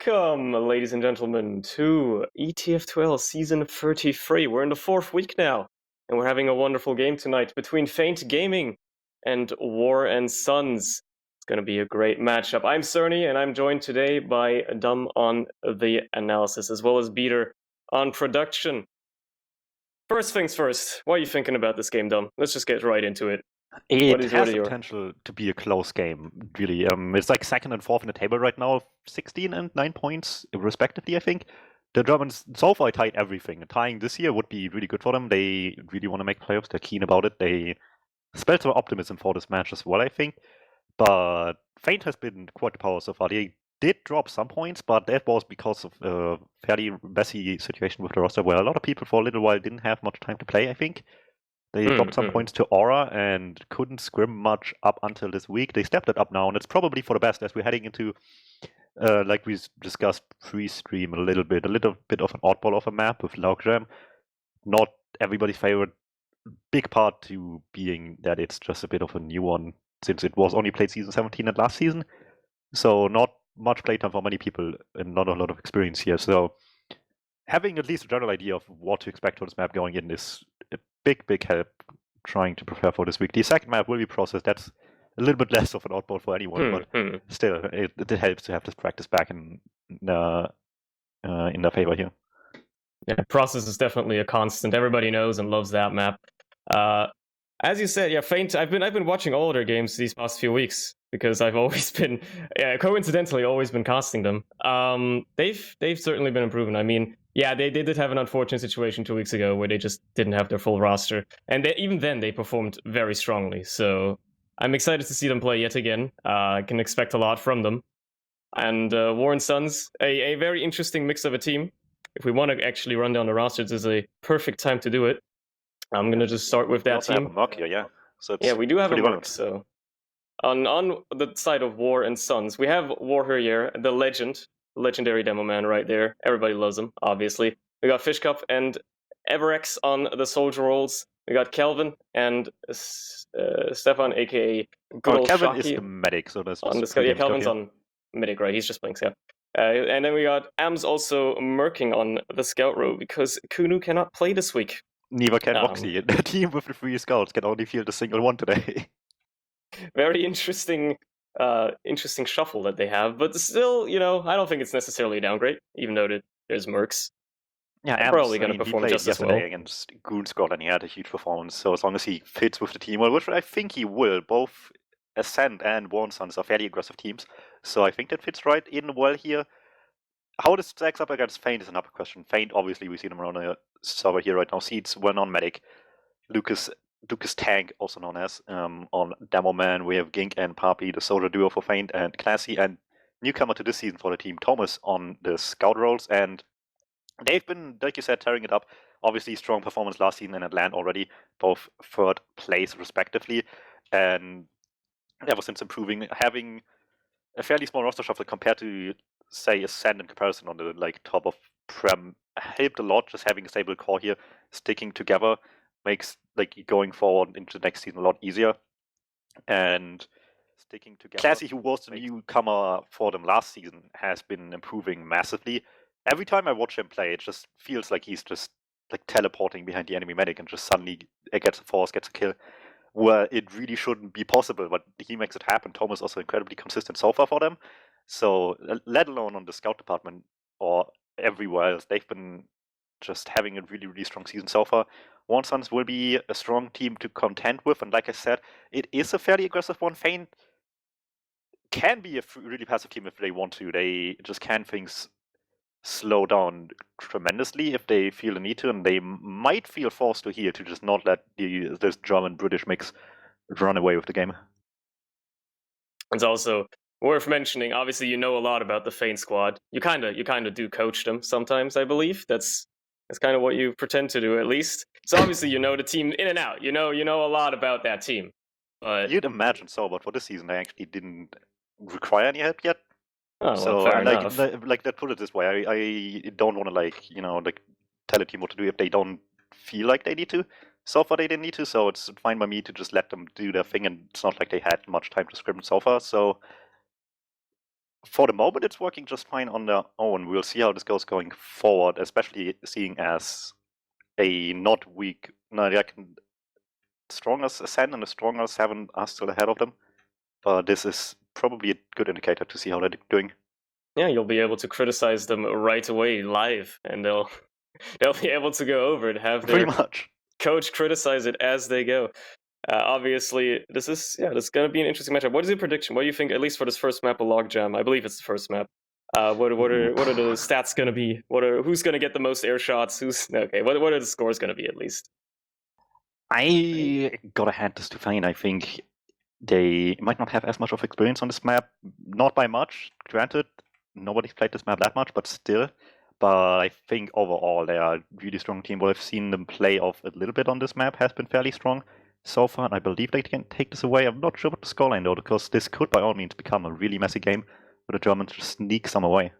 Welcome, ladies and gentlemen, to ETF2L Season 33. We're in the fourth week now, and we're having a wonderful game tonight between Feint Gaming and War and Sons. It's going to be a great matchup. I'm Surny, and I'm joined today by Dum on the analysis, as well as Beater on production. First things first, what are you thinking about this game, Dum? Let's just get right into it. It has the potential to be a close game, really. It's like second and fourth in the table right now, 16 and 9 points respectively, I think. The Germans so far tied everything. Tying this year would be really good for them. They really want to make playoffs. They're keen about it. They spelled some optimism for this match as well, I think. But Feint has been quite the power so far. They did drop some points, but that was because of a fairly messy situation with the roster where a lot of people for a little while didn't have much time to play, I think. They dropped some points to Aura and couldn't scrim much up until this week. They stepped it up now, and it's probably for the best as we're heading into, like we discussed pre-stream, a little bit of an oddball of a map with Logjam. Not everybody's favorite. Big part to being that it's just a bit of a new one since it was only played season 17 and last season. So not much playtime for many people and not a lot of experience here. So having at least a general idea of what to expect for this map going in is a big help trying to prepare for this week. The second map will be processed. That's a little bit less of an oddball for anyone, but still, it helps to have this practice back in their favor here. Yeah, process is definitely a constant. Everybody knows and loves that map. As you said, yeah, Feint. I've been watching all of their games these past few weeks because I've always been, coincidentally, always been casting them. They've certainly been improving. I mean, yeah, they did have an unfortunate situation 2 weeks ago where they just didn't have their full roster, and even then they performed very strongly. So I'm excited to see them play yet again. I can expect a lot from them. And War and Sons, a very interesting mix of a team. If we want to actually run down the rosters, this is a perfect time to do it. I'm gonna just start with that team. We have a Merc here, yeah. So yeah, we do have a Merc. So on the side of War and Sons, we have War here, the legendary demo man right there. Everybody loves him, obviously. We got Fish Cup and Everex on the soldier roles. We got Kelvin and Stefan, aka good old Kelvin Shocky. is the medic, so that's on the scout. Yeah, Kelvin's on medic, right? He's just playing scout. And then we got Ams also merking on the scout row because Kunu cannot play this week. Neither can Moxie. The team with the 3 scouts can only field a single one today. Very interesting shuffle that they have, but still, I don't think it's necessarily a downgrade, even though there's mercs. Yeah, Ams, probably going to perform just as well. Against Goon Squad, and he had a huge performance. So as long as he fits with the team, well, which I think he will, both Ascent and Warren Sons are fairly aggressive teams. So I think that fits right in well here. How this stacks up against Feint is another question. Feint, obviously, we see them around the server here right now. Seeds were non-medic. Lucas Tank, also known as, on Demo Man. We have Gink and Papi, the soldier duo for Feint, and Classy, and newcomer to this season for the team, Thomas, on the scout roles. And they've been, like you said, tearing it up. Obviously, strong performance last season in Atlanta already, both third place respectively. And ever since improving, having a fairly small roster shuffle compared to, say, Ascend in comparison on the top of Prem helped a lot. Just having a stable core here, sticking together, makes going forward into the next season a lot easier. And sticking together. Classy, who was the newcomer for them last season, has been improving massively. Every time I watch him play, it just feels like he's just teleporting behind the enemy medic and just suddenly gets a force, gets a kill. Where it really shouldn't be possible, but he makes it happen. Thomas also incredibly consistent so far for them. So, let alone on the scout department or everywhere else, they've been just having a really strong season so far. Warren Sons will be a strong team to contend with, and like I said, it is a fairly aggressive one. Feint can be a really passive team if they want to. They just can things slow down tremendously if they feel the need to, and they might feel forced to here to just not let this German-British mix run away with the game. It's also worth mentioning, obviously, you know a lot about the Feint squad. You kind of do coach them sometimes, I believe. That's kind of what you pretend to do, at least. So obviously, you know the team in and out. You know a lot about that team. But you'd imagine so, but for this season, they actually didn't require any help yet. Oh, so well, fair enough. Let's put it this way: I don't want to tell a team what to do if they don't feel like they need to. So far, they didn't need to, so it's fine by me to just let them do their thing, and it's not like they had much time to scrimmage so far. So for the moment, it's working just fine on their own. We'll see how this goes going forward, especially seeing as a not weak, no, like stronger Ascend and a stronger 7 are still ahead of them. But this is probably a good indicator to see how they're doing. Yeah, you'll be able to criticize them right away live, and they'll be able to go over it, have Pretty their much. coach criticize it as they go. Obviously, this is going to be an interesting matchup. What is your prediction? What do you think, at least for this first map of Logjam? I believe it's the first map. What are the stats going to be? Who's going to get the most air shots? Okay? What are the scores going to be at least? I gotta hand this to Fane. I think they might not have as much of experience on this map, not by much. Granted, nobody's played this map that much, but still. But I think overall they are a really strong team. What I've seen them play off a little bit on this map has been fairly strong so far, and I believe they can take this away. I'm not sure about the scoreline though, because this could by all means become a really messy game where the Germans just sneak some away.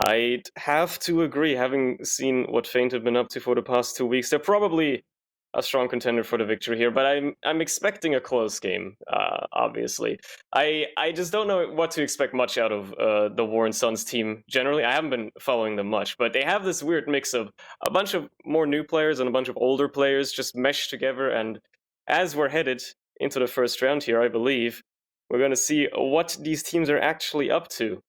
I'd have to agree, having seen what Feint have been up to for the past 2 weeks. They're probably a strong contender for the victory here, but I'm expecting a close game, obviously. I just don't know what to expect much out of the Warren Suns team generally. I haven't been following them much, but they have this weird mix of a bunch of more new players and a bunch of older players just meshed together, and as we're headed into the first round here, I believe, we're going to see what these teams are actually up to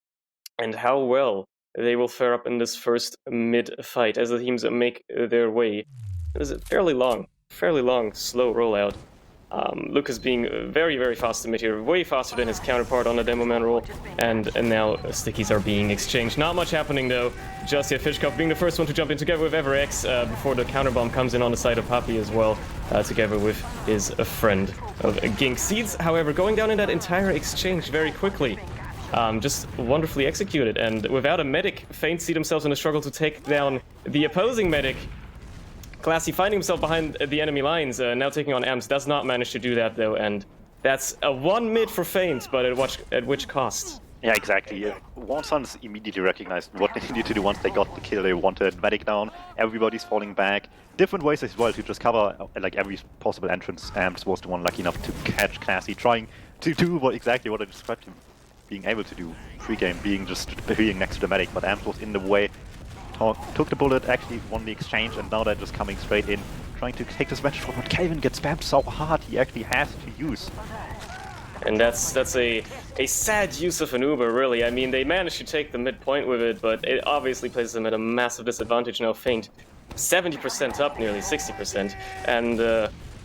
and how well they will fare up in this first mid-fight as the teams make their way. It is a fairly long, slow rollout. Lucas being very, very fast to mid here, way faster than his counterpart on the demo man roll, and now stickies are being exchanged. Not much happening though, just yet Fishkov being the first one to jump in together with EverX before the counterbomb comes in on the side of Papi as well, together with his friend of Gink. Seeds, however, going down in that entire exchange very quickly. Just wonderfully executed, and without a medic, Feint see themselves in a struggle to take down the opposing medic. Classy finding himself behind the enemy lines, now taking on Amps, does not manage to do that though, and that's a 1 mid for Feint, but at which cost? Yeah, exactly. Warren Suns immediately recognized what they needed to do once they got the kill. They wanted medic down, everybody's falling back. Different ways as well to just cover like every possible entrance. Amps was the one lucky enough to catch Classy, trying to do exactly what I described him being able to do pre-game, being next to the medic, but Amps was in the way, took the bullet, actually won the exchange, and now they're just coming straight in, trying to take this match forward. Calvin gets spammed so hard, he actually has to use. And that's a sad use of an Uber, really. I mean, they managed to take the midpoint with it, but it obviously places them at a massive disadvantage now. Feint 70% up, nearly 60%, and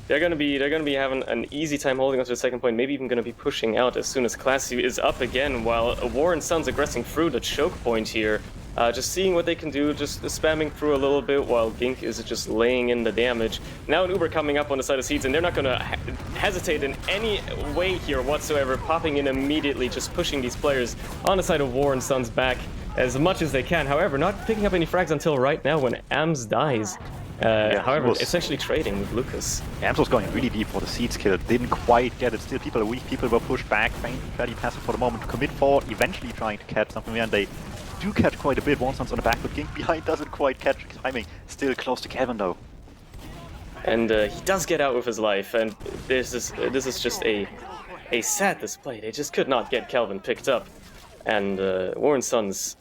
they're gonna be having an easy time holding on to the second point, maybe even gonna be pushing out as soon as Classy is up again, while Warren Suns aggressing through the choke point here. Just seeing what they can do, just spamming through a little bit while Gink is just laying in the damage. Now an Uber coming up on the side of Seeds, and they're not gonna hesitate in any way here whatsoever, popping in immediately, just pushing these players on the side of Warren Suns back as much as they can. However, not picking up any frags until right now when Ams dies. However, essentially trading with Lucas. Ams was going really deep for the Seeds kill, didn't quite get it. Still, people are weak, people were pushed back. Fairly passive for the moment, commit forward, eventually trying to catch something, and they do catch quite a bit. Warren Suns on the back, but Gink behind doesn't quite catch timing. Still close to Calvin though. And he does get out with his life, and this is just a sad display. They just could not get Calvin picked up. And Warren Suns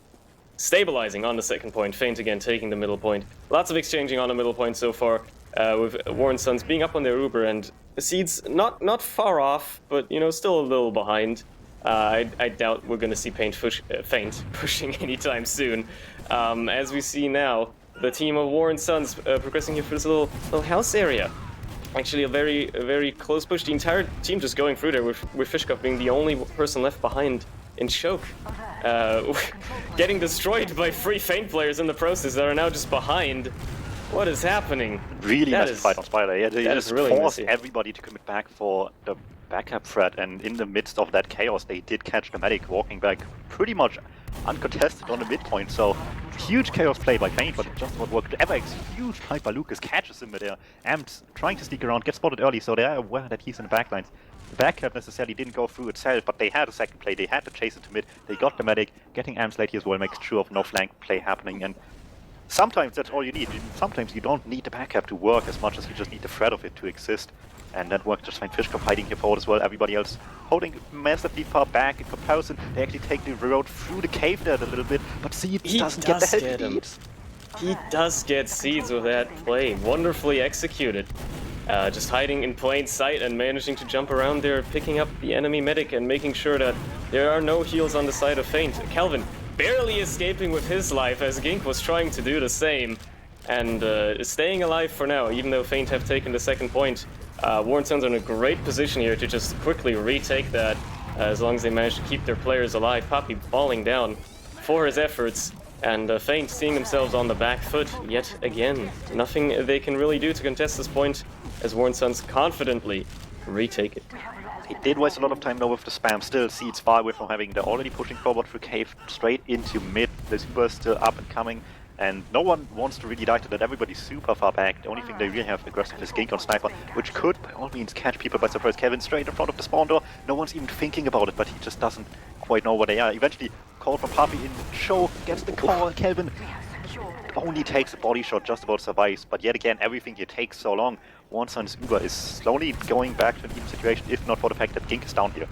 stabilizing on the second point, Feint again taking the middle point. Lots of exchanging on the middle point so far, with Warren Suns being up on their Uber, and Seeds not far off, but you know, still a little behind. I doubt we're going to see Feint pushing anytime soon. As we see now, the team of Warren Suns progressing here through this little house area. Actually, a very close push. The entire team just going through there, with Fishkov being the only person left behind in choke. Getting destroyed by 3 Feint players in the process that are now just behind. What is happening? Really messy fight on Spider. Yeah, they just really forced everybody to commit back for the backup threat, and in the midst of that chaos, they did catch the medic walking back pretty much uncontested on the midpoint. So huge chaos play by Feint, but it just won't work. EverX, huge fight by Lucas, catches him there. Amps trying to sneak around, gets spotted early, so they are aware that he's in the backlines. The backup necessarily didn't go through itself, but they had a second play. They had to chase it to mid. They got the medic, getting Amps late here as well, makes sure of no flank play happening, and sometimes that's all you need. Sometimes you don't need the backup to work as much as you just need the threat of it to exist. And that worked just fine. Fishkop hiding here forward as well. Everybody else holding massively far back in comparison. They actually take the road through the cave there a little bit, but Seeds doesn't get the help he needs. He does get Seeds with that play. Wonderfully executed. Just hiding in plain sight and managing to jump around there, picking up the enemy medic and making sure that there are no heals on the side of Feint. Kelvin barely escaping with his life as Gink was trying to do the same. And staying alive for now, even though Feint have taken the second point. Warren Sons are in a great position here to just quickly retake that, as long as they manage to keep their players alive. Papi falling down for his efforts, and Feint seeing themselves on the back foot yet again. Nothing they can really do to contest this point, as Warren Sons confidently retake it. He did waste a lot of time though with the spam. Still, Seeds far away from having. They're already pushing forward through cave, straight into mid. The super is still up and coming. And no one wants to really die to that. Everybody's super far back. The only thing they really have aggressive is Gink on Sniper, which could, by all means, catch people by surprise. Kevin straight in front of the spawn door. No one's even thinking about it, but he just doesn't quite know where they are. Eventually, call from Papi in show, gets the call. Kelvin only takes a body shot, just about survives. But yet again, everything here takes so long. Warren Sons Uber is slowly going back to an even situation, if not for the fact that Gink is down here.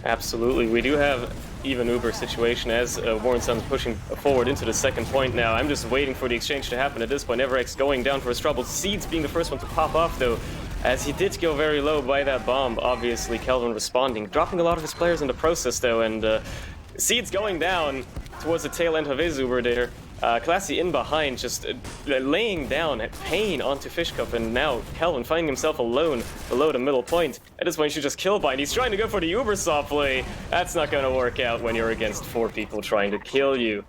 Absolutely. We do have even Uber situation as Warren Sons pushing forward into the second point now. I'm just waiting for the exchange to happen at this point. Everex going down for his trouble. Seeds being the first one to pop off though, as he did go very low by that bomb. Obviously, Kelvin responding, dropping a lot of his players in the process though, and Seeds going down towards the tail end of his Uber there. Classy in behind, just laying down at pain onto Fishcup, and now Kelvin finding himself alone below the middle point. At this point, he should just kill bind. He's trying to go for the Uber saw play. That's not going to work out when you're against 4 people trying to kill you.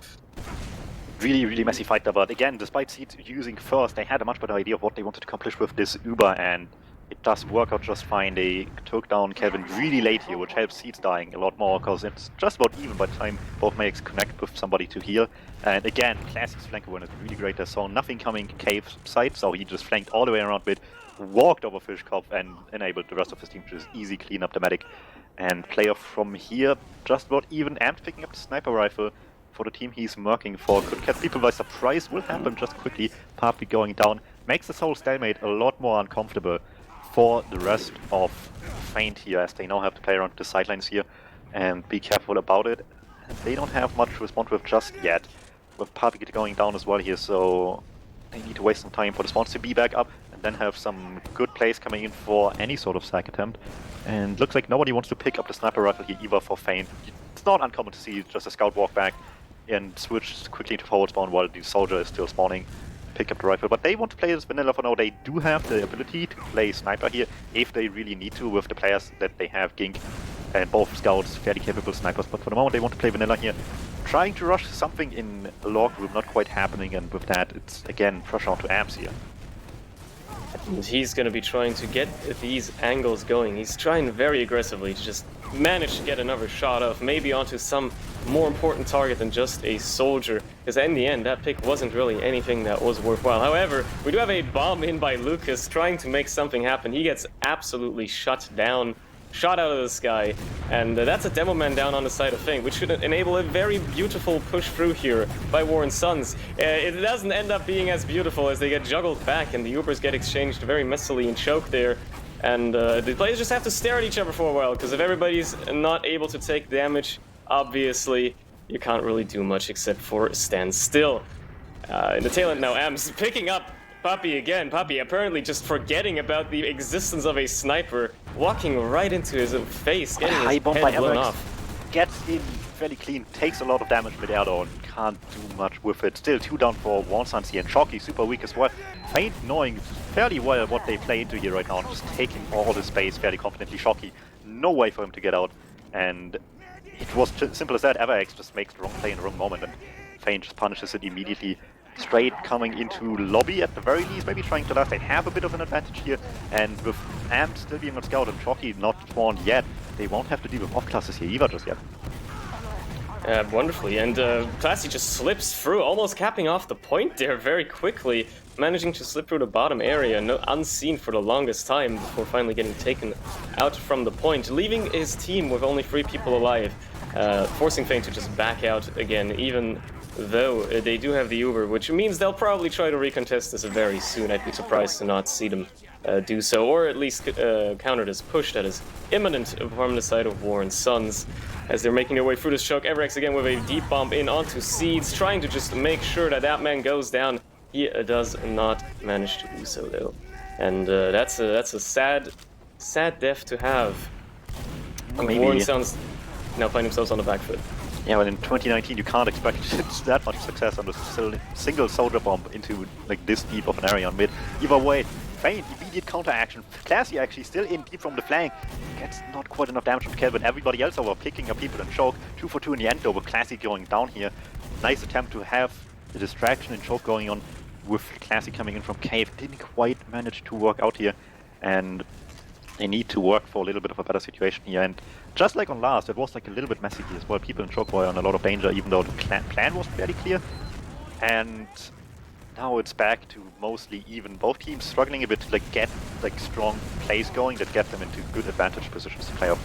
Really, really messy fight there, but again, despite Seeds using first, they had a much better idea of what they wanted to accomplish with this Uber, and it does work out just fine. They took down Kelvin really late here, which helps Seeds dying a lot more, because it's just about even by the time both medics connect with somebody to heal. And again, Classic's flank win is really great. They saw nothing coming cave side, so he just flanked all the way around mid, walked over Fishkopf, and enabled the rest of his team to just easy clean up the medic. And player from here, just about even, and picking up the sniper rifle for the team he's working for. Could catch people by surprise, will happen just quickly. Papi going down, makes this whole stalemate a lot more uncomfortable for the rest of Feint here, as they now have to play around the sidelines here and be careful about it. And they don't have much to respond with just yet, with Papi going down as well here, so they need to waste some time for the spawns to be back up and then have some good plays coming in for any sort of sack attempt. And looks like nobody wants to pick up the sniper rifle here either for Feint. It's not uncommon to see just a scout walk back and switch quickly into forward spawn while the soldier is still spawning. Pick up the rifle, but they want to play this vanilla for now. They do have the ability to play sniper here if they really need to with the players that they have. Gink and both scouts, fairly capable snipers, but for the moment they want to play vanilla here. Trying to rush something in a log room, not quite happening, and with that it's again pressure onto Amps here. And he's going to be trying to get these angles going. He's trying very aggressively to just manage to get another shot off, maybe onto some more important target than just a soldier, because in the end that pick wasn't really anything that was worthwhile. However, we do have a bomb in by Lucas trying to make something happen. He gets absolutely shut down, shot out of the sky, and that's a demo man down on the side of Feint, which should enable a very beautiful push through here by Warren Sons. It doesn't end up being as beautiful as they get juggled back and the Ubers get exchanged very messily and choke there. And the players just have to stare at each other for a while, because if everybody's not able to take damage, obviously you can't really do much except for stand still. In the tail end now, Am's picking up Papi again. Papi apparently just forgetting about the existence of a sniper, walking right into his face, getting his head blown off. Gets in fairly clean, takes a lot of damage with air though, and can't do much with it. Still 2 down for Warren Sons here, and Chalky super weak as well. Feint knowing fairly well what they play into here right now, and just taking all the space fairly confidently. Chalky, no way for him to get out, and it was simple as that. Everex just makes the wrong play in the wrong moment, and Feint just punishes it immediately. Straight coming into lobby at the very least, maybe trying to last. They have a bit of an advantage here, and with Amp still being on scout and Chalky not spawned yet, they won't have to deal with off classes here either just yet. Wonderfully, and Classy just slips through, almost capping off the point there very quickly, managing to slip through the bottom area, unseen for the longest time before finally getting taken out from the point, leaving his team with only 3 people alive, forcing Feint to just back out again, even though they do have the Uber, which means they'll probably try to recontest this very soon. I'd be surprised to not see them do so, or at least counter this push that is imminent from the side of War and Sons, as they're making their way through this choke. Everex again with a deep bomb in onto Seeds, trying to just make sure that that man goes down. He does not manage to do so, though. And that's a sad death to have. Maybe. War and Sons now find themselves on the back foot. Yeah, but in 2019 you can't expect that much success on a single soldier bomb into like this deep of an area on mid. Either way, Feint, immediate counter action. Classy actually still in deep from the flank. Gets not quite enough damage from Kelvin. Everybody else over picking up people and choke. 2 for 2 in the end though, with Classy going down here. Nice attempt to have the distraction and choke going on with Classy coming in from cave. Didn't quite manage to work out here, and they need to work for a little bit of a better situation here. And just like on last, it was like a little bit messy here as well. People in choke were in a lot of danger, even though the plan was fairly clear. And now it's back to mostly even. Both teams struggling a bit to like get like strong plays going that get them into good advantage positions to play off.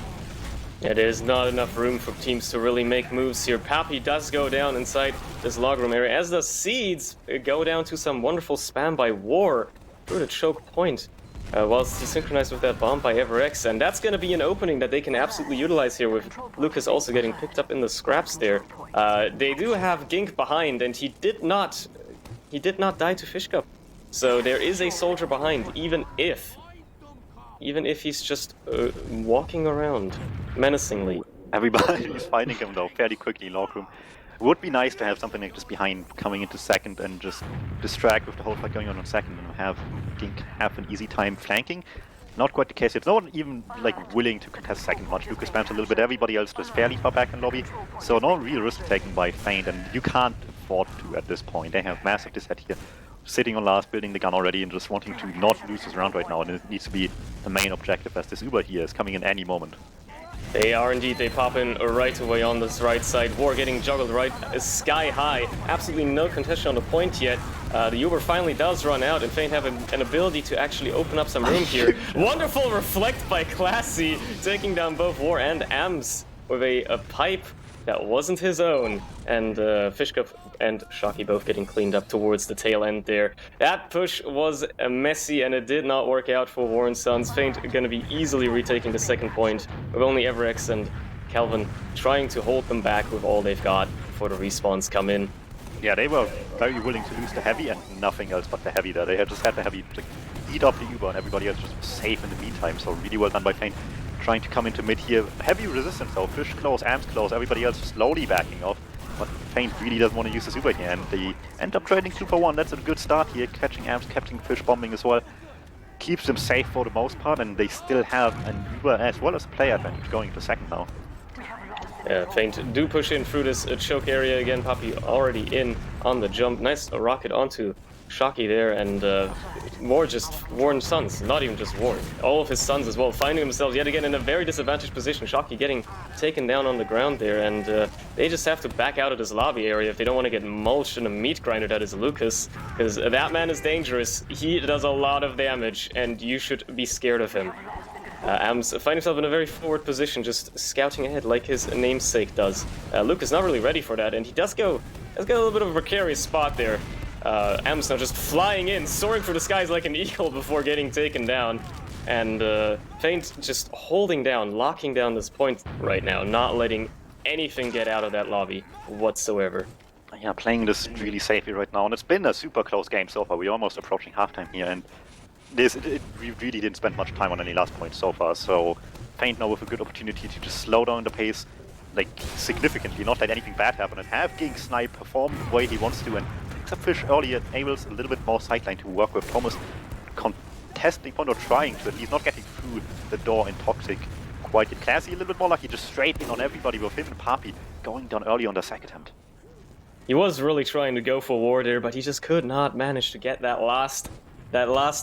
Yeah, there's not enough room for teams to really make moves here. Pappy does go down inside this log room area, as the Seeds go down to some wonderful spam by War through the choke point, whilst synchronized with that bomb by Everex, and that's going to be an opening that they can absolutely utilize here, with Lucas also getting picked up in the scraps there. They do have Gink behind, and he did not die to Fish Cup, so there is a soldier behind, even if he's just walking around menacingly. Everybody is finding him though fairly quickly in log room. It would be nice to have something like this behind coming into second and just distract with the whole fight going on second and have Gink have an easy time flanking. Not quite the case. It's not even like willing to contest second much. Lucas spams a little bit. Everybody else is fairly far back in lobby, so no real risk taken by Feint, and you can't afford to at this point. They have massive dishead here, sitting on last, building the gun already, and just wanting to not lose this round right now. And it needs to be the main objective, as this Uber here is coming in any moment. They are indeed. They pop in right away on this right side. War getting juggled right sky high. Absolutely no contestation on the point yet. The Uber finally does run out, and Feint have an ability to actually open up some room here. Wonderful reflect by Classy, taking down both War and Ams with a pipe that wasn't his own. And Fishcup and Shocky both getting cleaned up towards the tail end there. That push was messy, and it did not work out for War and Sons. Feint going to be easily retaking the second point, with only Everex and Calvin trying to hold them back with all they've got before the respawns come in. Yeah, they were very willing to lose the heavy and nothing else but the heavy there. They had just had the heavy like, eat up the Uber, and everybody else just was safe in the meantime, so really well done by Feint. Trying to come into mid here. Heavy resistance though. Fish close, Ams close, everybody else slowly backing off. But Feint really doesn't want to use the Uber here, and they end up trading 2 for 1. That's a good start here. Catching Ams, catching Fish, bombing as well. Keeps them safe for the most part, and they still have an Uber as well as a play advantage going into second now. Feint do push in through this choke area again. Pappy already in on the jump. Nice rocket onto Shocky there, and War and Sons, not even just War, all of his sons as well, finding themselves yet again in a very disadvantaged position. Shocky getting taken down on the ground there, and they just have to back out of this lobby area if they don't want to get mulched in a meat grinder that is Lucas, because that man is dangerous. He does a lot of damage, and you should be scared of him. Ams finds himself in a very forward position, just scouting ahead like his namesake does. Luke is not really ready for that, and he does get a little bit of a precarious spot there. Ams now just flying in, soaring through the skies like an eagle before getting taken down. And Feint just holding down, locking down this point right now, not letting anything get out of that lobby whatsoever. Yeah, playing this really safely right now, and it's been a super close game so far. We're almost approaching halftime here, and we really didn't spend much time on any last points so far, so Feint now with a good opportunity to just slow down the pace, like, significantly, not let anything bad happen, and have Gink Snipe perform the way he wants to, and picks up Fish early and enables a little bit more sideline to work with Thomas, contesting point or trying to at least not getting through the door in Toxic quite yet. Classy a little bit more lucky, just straight in on everybody with him and Papi going down early on the second attempt. He was really trying to go for War there, but he just could not manage to get that last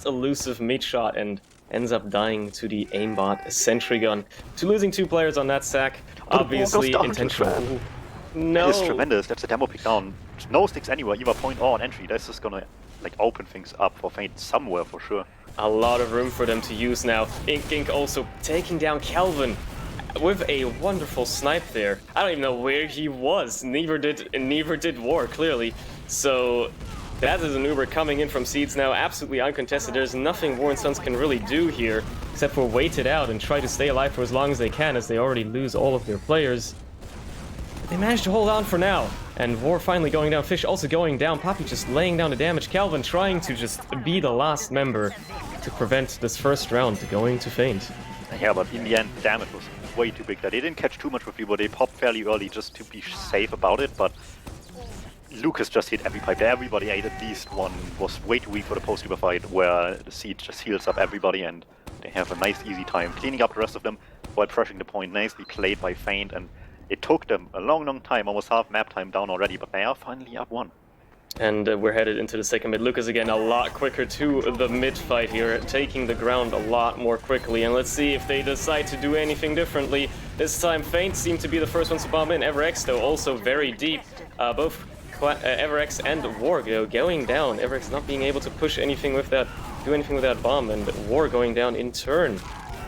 elusive meat shot, and ends up dying to the aimbot sentry gun. To losing 2 players on that sack, obviously intentional. No. That is tremendous. That's a demo pick down. No sticks anywhere, either point or on entry. That's just gonna like open things up for Feint somewhere for sure. A lot of room for them to use now. Gink also taking down Kelvin with a wonderful snipe there. I don't even know where he was. Neither did War, clearly. So that is an Uber coming in from Seeds now, absolutely uncontested. There's nothing War and Sons can really do here, except for wait it out and try to stay alive for as long as they can, as they already lose all of their players. But they managed to hold on for now, and War finally going down, Fish also going down, Poppy just laying down the damage, Calvin trying to just be the last member to prevent this first round going to Feint. Yeah, but in the end, the damage was way too big. They didn't catch too much with you, but they popped fairly early just to be safe about it, but Lucas just hit every pipe. Everybody ate at least one. Was way too weak for the post-Uber fight, where the Seed just heals up everybody and they have a nice easy time cleaning up the rest of them while pressuring the point. Nicely played by Feint, and it took them a long time, almost half map time down already, but they are finally up one. And we're headed into the second mid. Lucas again a lot quicker to the mid fight here, taking the ground a lot more quickly. And let's see if they decide to do anything differently. This time Feint seemed to be the first ones to bomb in. EverX though also very deep. Both EverX and War going down. EverX not being able to push anything with that, do anything with that bomb, and War going down in turn.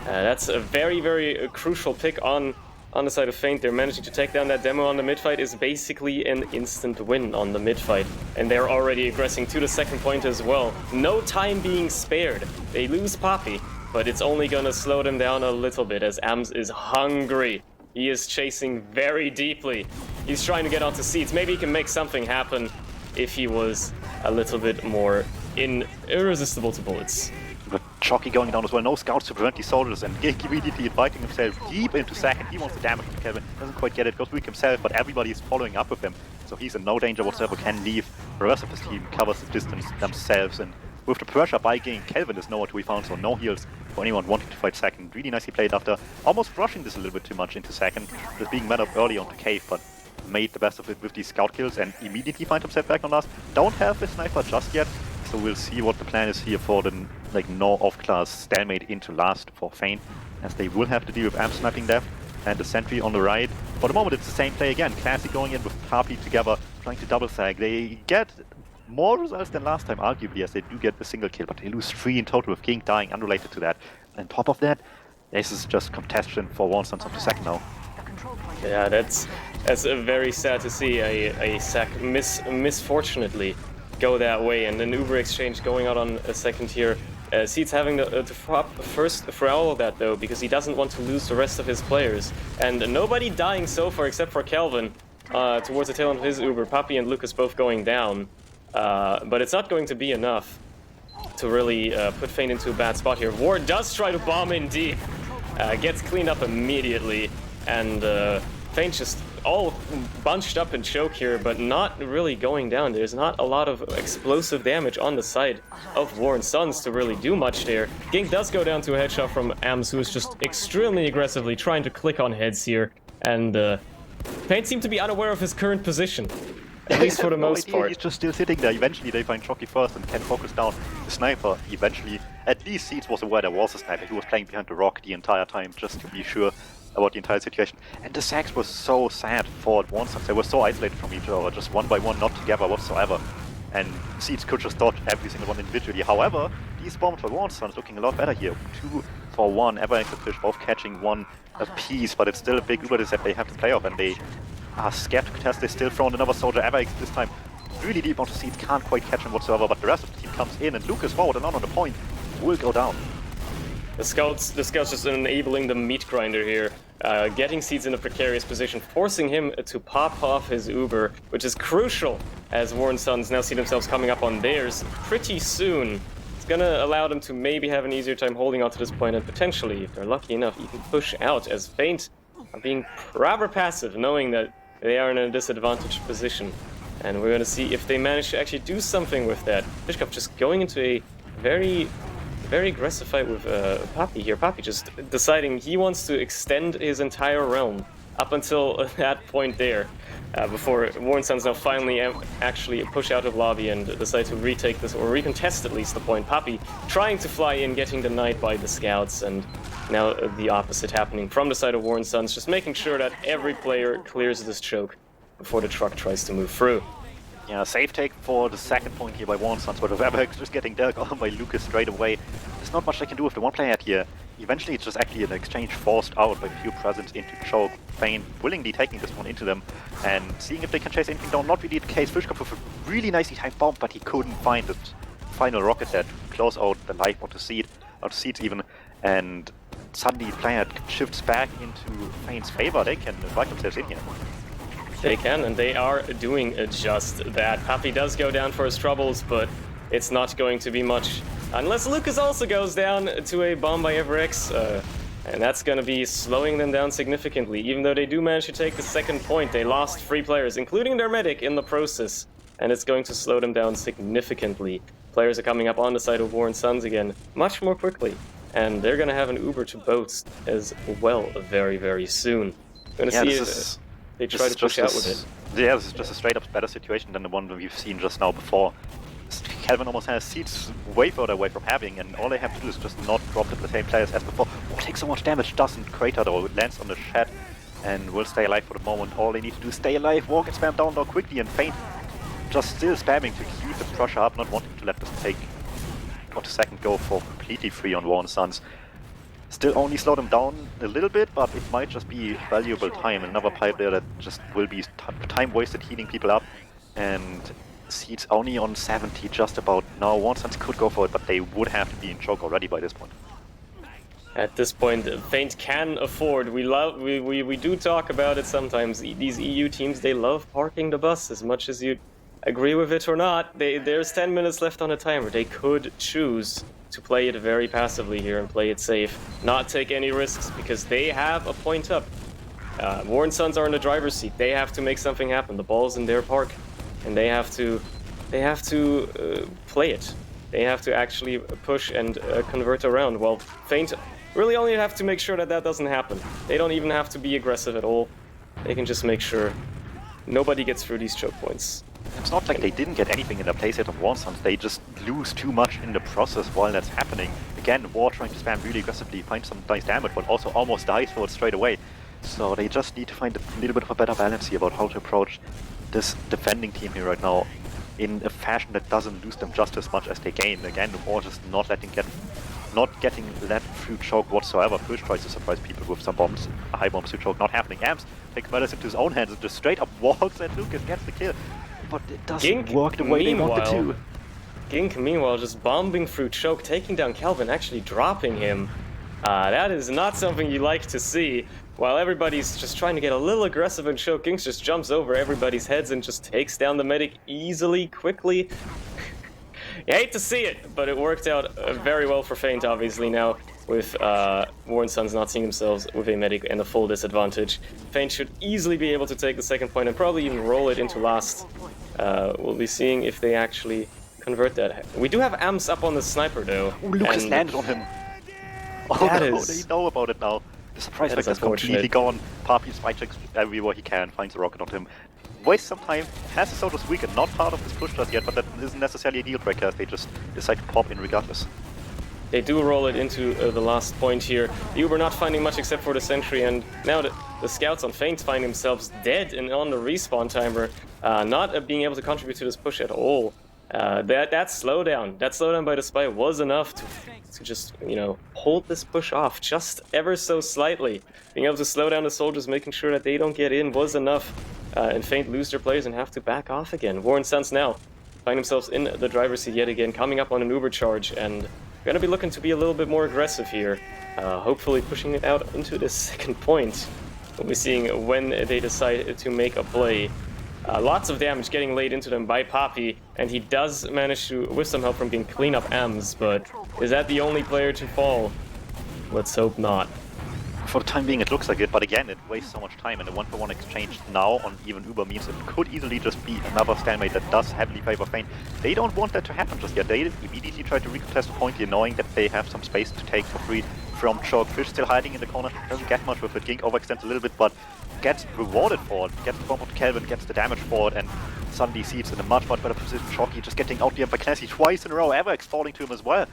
That's a very crucial pick on the side of Feint. They're managing to take down that demo on the mid-fight is basically an instant win on the mid-fight. And they're already aggressing to the second point as well. No time being spared. They lose Poppy, but it's only gonna slow them down a little bit as Ams is hungry. He is chasing very deeply. He's trying to get onto Seeds. Maybe he can make something happen if he was a little bit more irresistible to bullets. But Chalky going down as well, no scouts to prevent these soldiers, and Gig immediately inviting himself deep into second. He wants the damage from Kelvin, doesn't quite get it, goes weak himself, but everybody is following up with him. So he's in no danger whatsoever, can leave. The rest of his team covers the distance themselves, and with the pressure by Ging, Kelvin is nowhere to be found, so no heals for anyone wanting to fight second. Really nicely played after almost rushing this a little bit too much into second, just being met up early onto Cave, but made the best of it with these scout kills and immediately find himself back on last. Don't have a sniper just yet, so we'll see what the plan is here for the no off-class stalemate into last for Feint, as they will have to deal with Amp sniping left and the sentry on the right. For the moment it's the same play again, Classy going in with Poppy together, trying to double sag. They get more results than last time, arguably, as they do get a single kill, but they lose 3 in total with King dying unrelated to that. And top of that, this is just contestation for War and Sons of the second now. Yeah, that's very sad to see a sack misfortunately go that way, and an Uber exchange going out on a second here. Seeds having to first for all of that though, because he doesn't want to lose the rest of his players. And nobody dying so far except for Kelvin towards the tail end of his Uber. Poppy and Lucas both going down. But it's not going to be enough to really put Feint into a bad spot here. War does try to bomb in deep, gets cleaned up immediately, and Feint just all bunched up in choke here, but not really going down. There's not a lot of explosive damage on the side of War and Sons to really do much there. Gink does go down to a headshot from Ams, who is just extremely aggressively trying to click on heads here, and Feint seemed to be unaware of his current position. At least for the most part. He's just still sitting there. Eventually they find Chalky first and can focus down the sniper. Eventually, at least Seeds was aware there was a sniper. He was playing behind the rock the entire time just to be sure about the entire situation. And the Sags were so sad for War and Sons. They were so isolated from each other, just one by one, not together whatsoever. And Seeds could just dodge every single one individually. However, these bombs for War and Sons looking a lot better here. 2 for 1, EverX and Fish both catching 1 apiece, but it's still a big Uber that they have to play off, and they are scared to contest. They still thrown another soldier. EverX this time really deep onto Seeds, can't quite catch him whatsoever, but the rest of the team comes in, and Lucas forward and on the point will go down. The scouts just enabling the meat grinder here, getting Seeds in a precarious position, forcing him to pop off his Uber, which is crucial as War and Sons now see themselves coming up on theirs pretty soon. It's gonna allow them to maybe have an easier time holding on to this point, and potentially, if they're lucky enough, even push out, as Feint are being rather passive, knowing that they are in a disadvantaged position. And we're going to see if they manage to actually do something with that. Fishcup just going into a very aggressive fight with Poppy here. Poppy just deciding he wants to extend his entire realm up until that point there, before War and Sons now finally actually push out of lobby and decide to retake this, or recontest at least the point. Poppy trying to fly in, getting denied by the scouts, and now the opposite happening from the side of War and Sons, just making sure that every player clears this choke before the truck tries to move through. Yeah, safe take for the second point here by War and Sons, but with EverX just getting dealt on by Lucas straight away. There's not much they can do with the one player here. eventually it's just actually an exchange forced out by few presence into choke. Feint willingly taking this one into them and seeing if they can chase anything down. Not really the case. Fishkopf with a really nicely timed bomb, but he couldn't find the final rocket there to close out the life of the seeds even. And suddenly player shifts back into Feint's favor. They can invite themselves in here. They can, and they are doing just that. Papi does go down for his troubles, but it's not going to be much. Unless Lucas also goes down to a bomb by Everx, and that's going to be slowing them down significantly. Even though they do manage to take the second point, they lost 3 players, including their medic, in the process. And it's going to slow them down significantly. Players are coming up on the side of Warren Suns again much more quickly. And they're going to have an Uber to boats as well very, very soon. Going to see if they try to push out with it. Yeah, this is just a straight up better situation than the one we've seen just now before. Kelvin almost has seats way further away from having, and all they have to do is just not drop the same players as before. Oh, takes so much damage, doesn't crater though, it lands on the shed and will stay alive for the moment. All they need to do is stay alive, walk and spam down quickly, and Feint just still spamming to keep the pressure up, not wanting to let this take a second go for completely free on Warren Suns. Still only slow them down a little bit, but it might just be valuable time. Another pipe there that just will be time wasted healing people up, and seeds only on 70 just about now. Warren Suns could go for it, but they would have to be in choke already by this point. At this point, Feint can afford. We do talk about it sometimes. These EU teams, they love parking the bus. As much as you agree with it or not, there's 10 minutes left on the timer. They could choose to play it very passively here and play it safe, not take any risks, because they have a point up. Warren Suns are in the driver's seat. They have to make something happen. The ball's in their park, and they have to play it. They have to actually push and convert around. Well, Feint really only have to make sure that that doesn't happen. They don't even have to be aggressive at all. They can just make sure nobody gets through these choke points. It's not like they didn't get anything in the playset of Warren Suns, they just lose too much in the process while that's happening. Again, War trying to spam really aggressively, find some nice damage, but also almost dies for it straight away. So they just need to find a little bit of a better balance here about how to approach this defending team here right now in a fashion that doesn't lose them just as much as they gain. Again, War just not getting led through choke whatsoever. Push tries to surprise people with some bombs, high bombs through choke, not happening. Amps takes matters into his own hands and just straight up walks, and Lucas gets the kill. But it doesn't work the way they wanted to. Gink, meanwhile, just bombing through choke, taking down Kelvin, actually dropping him. That is not something you like to see. While everybody's just trying to get a little aggressive in choke, Gink just jumps over everybody's heads and just takes down the medic easily, quickly. You hate to see it, but it worked out very well for Feint, obviously, now, with Warren Suns not seeing themselves with a medic and a full disadvantage. Feint should easily be able to take the second point and probably even roll it into last. We'll be seeing if they actually convert that. We do have Amps up on the sniper, though. Ooh, Lucas landed on him. Oh no, they know about it now. The surprise factor is completely gone. Papi spy checks everywhere he can, finds a rocket on him. Wastes some time, has a Soldier's weak and not part of this push just yet, but that isn't necessarily a deal breaker as they just decide to pop in regardless. They do roll it into the last point here. The Uber not finding much except for the sentry, and now the scouts on Feint find themselves dead and on the respawn timer, not being able to contribute to this push at all. That slowdown by the spy was enough to just, hold this push off just ever so slightly. Being able to slow down the soldiers, making sure that they don't get in was enough. And Feint lose their players and have to back off again. Warren Suns now find themselves in the driver's seat yet again, coming up on an Uber charge, and going to be looking to be a little bit more aggressive here. Hopefully pushing it out into the second point. We'll be seeing when they decide to make a play. Lots of damage getting laid into them by Papi, and he does manage to, with some help from Gink, clean up Ams, but is that the only player to fall? Let's hope not. For the time being it looks like it, but again it wastes so much time, and the 1-for-1 exchange now on even Uber means it could easily just be another stalemate that does heavily favor Feint. They don't want that to happen just yet. They immediately try to recontest the point here, knowing that they have some space to take for free from choke. Fish still hiding in the corner, doesn't get much with it. Gink overextends a little bit, but gets rewarded for it, gets the bomb to Kelvin, gets the damage for it, and suddenly Seeds in a much better position. Chalky just getting out there by Classy twice in a row, Everx falling to him as well.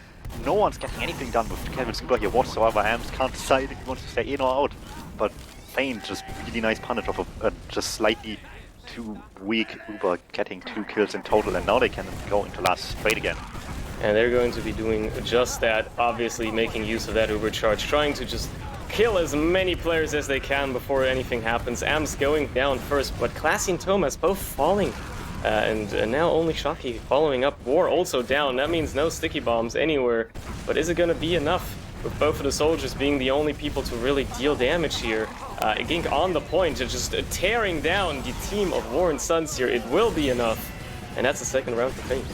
No one's getting anything done with Kelvin Super here whatsoever. Amps can't decide if he wants to stay in or out, but Feint just really nice punish off of just slightly too weak Uber, getting 2 kills in total, and now they can go into last straight again. And they're going to be doing just that, obviously making use of that Uber charge, trying to just kill as many players as they can before anything happens. Am's going down first, but Classy and Thomas both falling. And now only Shocky following up. War also down. That means no sticky bombs anywhere. But is it going to be enough? With both of the soldiers being the only people to really deal damage here. Gink on the point, just tearing down the team of War and Sons here. It will be enough. And that's the second round for Feint.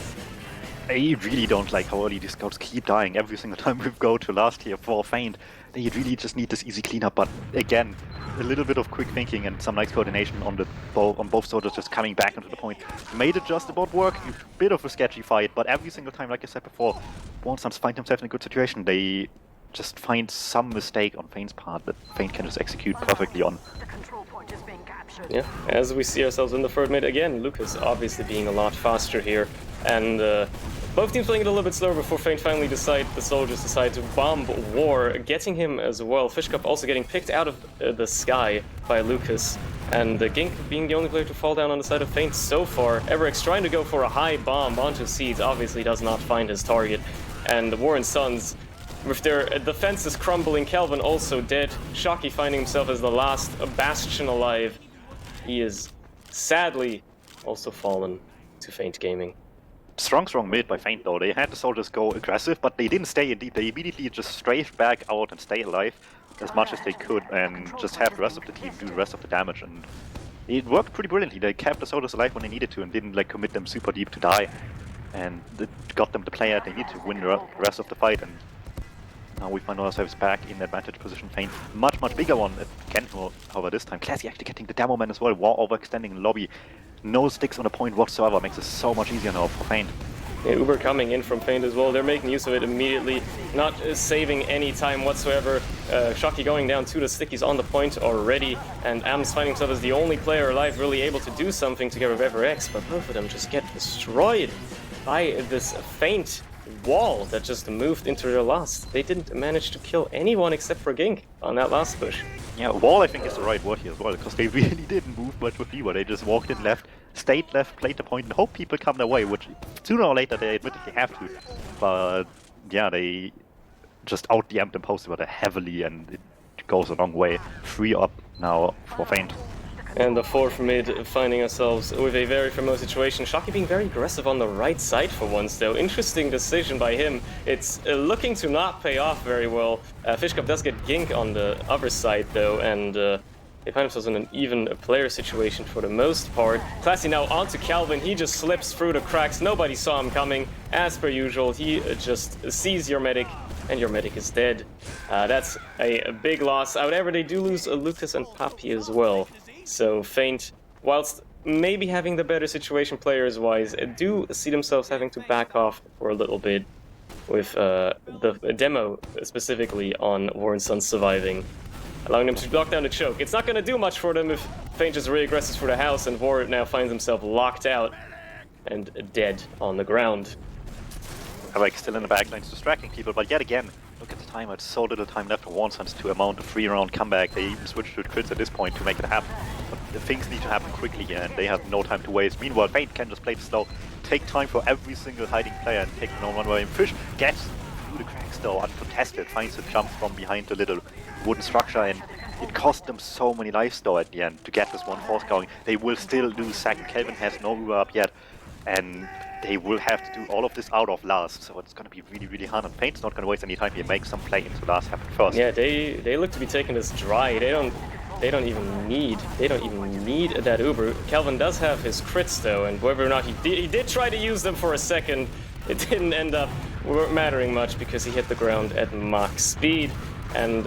I really don't like how early these scouts keep dying every single time we go to last year for Feint. They really just need this easy cleanup, but again, a little bit of quick thinking and some nice coordination on both soldiers just coming back into the point. Made it just about work, a bit of a sketchy fight, but every single time, like I said before, once Sons find themselves in a good situation, they just find some mistake on Feint's part that Feint can just execute perfectly on. Yeah, as we see ourselves in the third mid again, Lucas obviously being a lot faster here, and both teams playing it a little bit slower before Feint finally the soldiers decide to bomb War, getting him as well. Fishcup also getting picked out of the sky by Lucas, and Gink being the only player to fall down on the side of Feint so far. Everex trying to go for a high bomb onto Seeds, obviously does not find his target, and War and Sons, with their defenses crumbling, Kelvin also dead, Shocky finding himself as the last Bastion alive. He is sadly also fallen to Feint Gaming. Strong mid by Feint though. They had the soldiers go aggressive, but they didn't stay in deep. They immediately just strafed back out and stay alive as much as they could and just have the rest of the team do the rest of the damage. And it worked pretty brilliantly. They kept the soldiers alive when they needed to and didn't like commit them super deep to die. And it got them the player they need to win the rest of the fight. And now we find ourselves back in advantage position. Feint, much bigger one again, however this time. Classy actually getting the demo man as well. War overextending in the lobby. No sticks on the point whatsoever. Makes it so much easier now for Feint. Yeah, Uber coming in from Feint as well. They're making use of it immediately, not saving any time whatsoever. Shocky going down to the stickies on the point already, and Am's finding himself as the only player alive really able to do something together with Everex, but both of them just get destroyed by this Feint wall that just moved into their last. They didn't manage to kill anyone except for Gink on that last push. Yeah, wall I think is the right word here as well, because they really didn't move much with Fever. They just walked in left, stayed left, played the point, and hope people come their way, which sooner or later they admittedly have to. But yeah, they just out-DM'd them post-water heavily, and it goes a long way. 3 up now for Feint. And the fourth mid finding ourselves with a very familiar situation. Shocky being very aggressive on the right side for once though. Interesting decision by him. It's looking to not pay off very well. Fishcup does get Gink on the other side though, and they find themselves in an even player situation for the most part. Classy now onto Calvin. He just slips through the cracks. Nobody saw him coming. As per usual, he just sees your medic, and your medic is dead. That's a big loss. However, they do lose Lucas and Papi as well. So Feint, whilst maybe having the better situation players-wise, do see themselves having to back off for a little bit with the demo specifically on War and Sons surviving, allowing them to block down the choke. It's not going to do much for them if Feint just really aggressive for the house and War now finds himself locked out and dead on the ground. Like still in the backlines distracting people, but yet again, look at the time, it's so little time left for War and Sons to amount a 3-round comeback. They even switched to crits at this point to make it happen. But the things need to happen quickly here, and they have no time to waste. Meanwhile, Feint can just play the slow, take time for every single hiding player and take them on one way. Fish gets through the cracks though, uncontested, finds a jump from behind the little wooden structure, and it cost them so many lives though at the end to get this one force going. They will still lose second. Kelvin has no Uber up yet, and they will have to do all of this out of last, so it's going to be really hard, and Feint's not going to waste any time here, make some play into last happen first. Yeah, they look to be taking this dry. They don't even need that Uber. Kelvin does have his crits though, and whether or not he did try to use them for a second, it didn't end up mattering much because he hit the ground at max speed and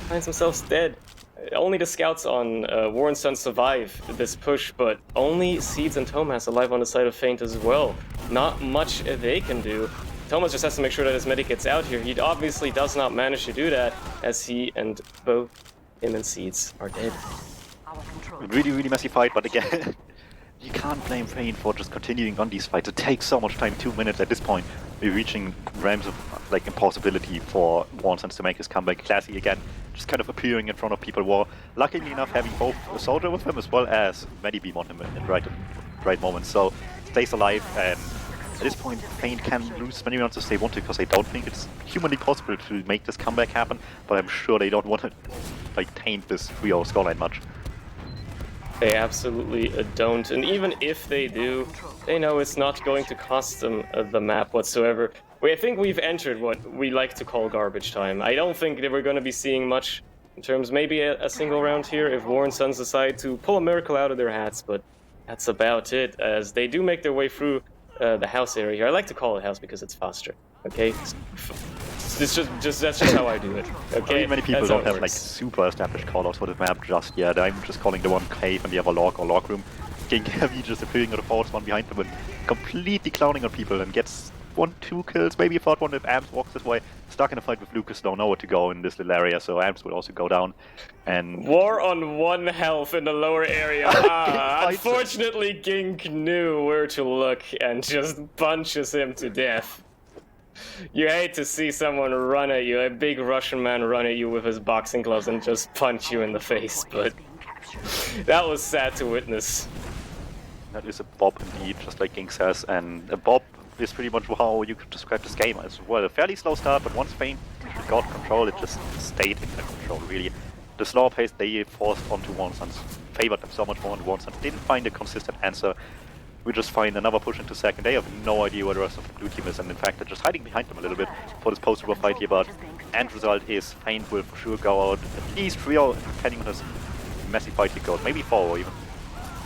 finds himself dead. Only the scouts on War and Sons survive this push, but only Seeds and Thomas alive on the side of Feint as well. Not much they can do. Thomas just has to make sure that his medic gets out here. He obviously does not manage to do that, as he and both him and Seeds are dead. Really messy fight, but again, you can't blame Feint for just continuing on these fights. It takes so much time, 2 minutes at this point. We're reaching realms of like impossibility for War and Sons to make his comeback. Classy again, just kind of appearing in front of people. War, luckily enough, having both a soldier with him as well as Medibeam on him in right moments. So stays alive and this point, Feint can lose as many rounds as they want to because they don't think it's humanly possible to make this comeback happen, but I'm sure they don't want to like taint this 3-0 scoreline much. They absolutely don't, and even if they do, they know it's not going to cost them the map whatsoever. I think we've entered what we like to call garbage time. I don't think that we're going to be seeing much in terms maybe a single round here if Warren Suns decide to pull a miracle out of their hats, but that's about it, as they do make their way through the house area here. I like to call it house because it's faster, okay? It's just that's just how I do it. Okay. Many people don't have like super established callouts for this map just yet. I'm just calling the one cave and the other log or log room. Getting heavy, just appearing on the force one behind them and completely clowning on people and gets 1-2 kills, maybe a third one if Amps walks this way. Stuck in a fight with Lucas, don't know where to go in this little area, so Amps will also go down. And War on 1 health in the lower area. Unfortunately, Gink knew where to look and just punches him to death. You hate to see someone run at you, a big Russian man run at you with his boxing gloves and just punch you in the face, but that was sad to witness. That is a Bob indeed, just like Gink says, and a Bob is pretty much how you could describe this game as well. A fairly slow start, but once Feint got control, it just stayed in the control, really. The slower pace they forced onto Warren Suns favored them so much more, and Warren Suns didn't find a consistent answer. We just find another push into second. They have no idea where the rest of the blue team is, and in fact they're just hiding behind them a little bit for this post-river fight here, but end result is Feint will for sure go out at least 3-0, depending on this messy fight he goes, maybe 4 even.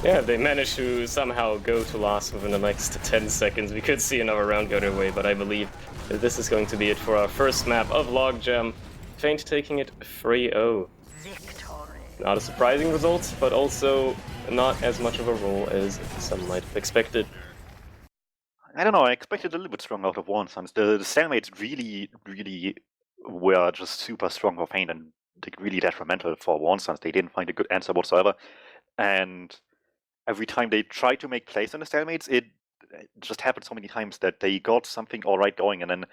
Yeah, they managed to somehow go to loss within the next 10 seconds. We could see another round go their way, but I believe that this is going to be it for our first map of Logjam. Feint taking it 3-0. Not a surprising result, but also not as much of a roll as some might have expected. I don't know, I expected a little bit strong out of Warren Suns. The stalemates really were just super strong for Feint and really detrimental for Warren Suns. They didn't find a good answer whatsoever. And every time they tried to make plays on the stalemates, it just happened so many times that they got something alright going, and then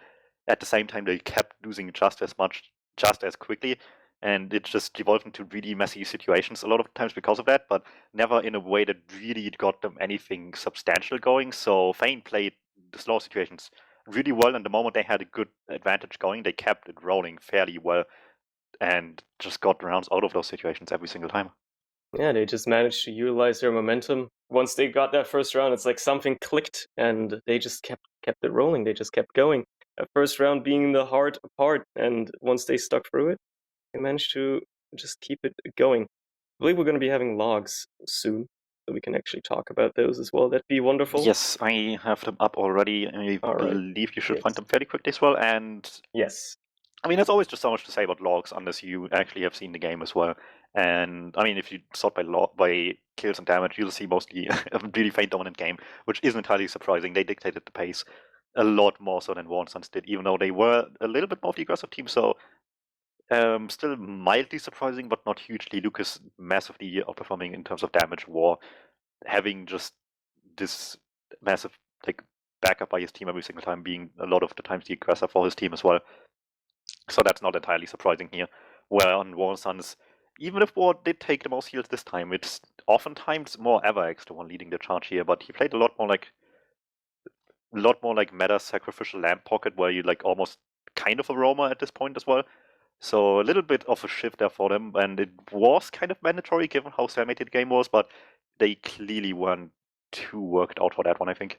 at the same time they kept losing just as much, just as quickly. And it just devolved into really messy situations a lot of times because of that, but never in a way that really got them anything substantial going. So Feint played the slow situations really well, and the moment they had a good advantage going, they kept it rolling fairly well and just got rounds out of those situations every single time. Yeah, they just managed to utilize their momentum. Once they got that first round, it's like something clicked, and they just kept it rolling. They just kept going. That first round being the hard part, and once they stuck through it, they managed to just keep it going. I believe we're going to be having logs soon, so we can actually talk about those as well. That'd be wonderful. Yes, I have them up already. I believe you should find them fairly quickly as well. And yes, I mean, there's always just so much to say about logs unless you actually have seen the game as well. And I mean, if you sort by kills and damage, you'll see mostly a really Feint dominant game, which isn't entirely surprising. They dictated the pace a lot more so than Warren Suns did, even though they were a little bit more of the aggressive team. So still mildly surprising, but not hugely. Lucas massively outperforming in terms of damage, war, having just this massive like backup by his team every single time, being a lot of the times the aggressor for his team as well. So that's not entirely surprising here. Where on Warren Suns, even if War did take the most heals this time, it's oftentimes more Avax the one leading the charge here, but he played a lot more like meta sacrificial lamp pocket, where you like almost kind of a roamer at this point as well. So a little bit of a shift there for them, and it was kind of mandatory given how stalemated the game was, but they clearly weren't too worked out for that one, I think.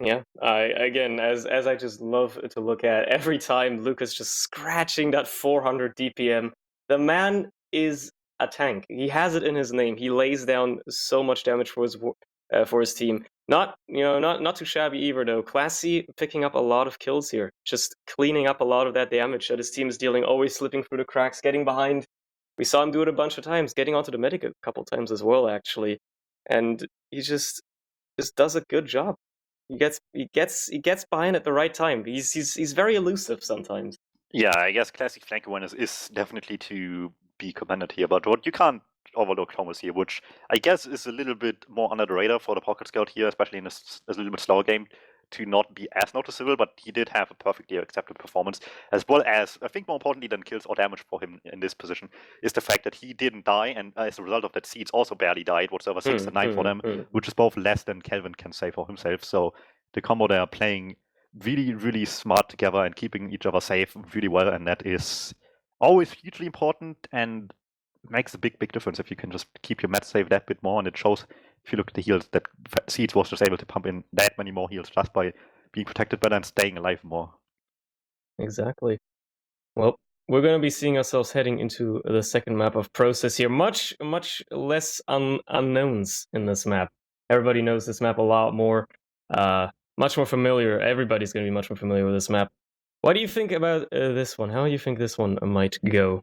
Yeah, again, as I just love to look at every time Lucas just scratching that 400 DPM. The man is a tank. He has it in his name. He lays down so much damage for his team. Not too shabby either though. Classy picking up a lot of kills here, just cleaning up a lot of that damage that his team is dealing. Always slipping through the cracks, getting behind. We saw him do it a bunch of times, getting onto the medic a couple times as well, actually, and he just does a good job. He gets behind at the right time. He's very elusive sometimes. Yeah, I guess classic flank awareness is definitely to be commended here, but what you can't overlook Thomas here, which I guess is a little bit more under the radar for the Pocket Scout here, especially in a little bit slower game. to not be as noticeable, but he did have a perfectly acceptable performance, as well as, I think more importantly than kills or damage for him in this position, is the fact that he didn't die, and as a result of that, Seeds also barely died, whatsoever 6 and 9 for them, which is both less than Kelvin can say for himself. So the combo they are playing really, really smart together and keeping each other safe really well, and that is always hugely important and makes a big, big difference if you can just keep your mats safe that bit more. And it shows, if you look at the heals, that Seeds was just able to pump in that many more heals just by being protected better and staying alive more. Exactly. Well, we're going to be seeing ourselves heading into the second map of Process here. Much less unknowns in this map. Everybody knows this map a lot more. Much more familiar. Everybody's going to be much more familiar with this map. What do you think about this one? How do you think this one might go?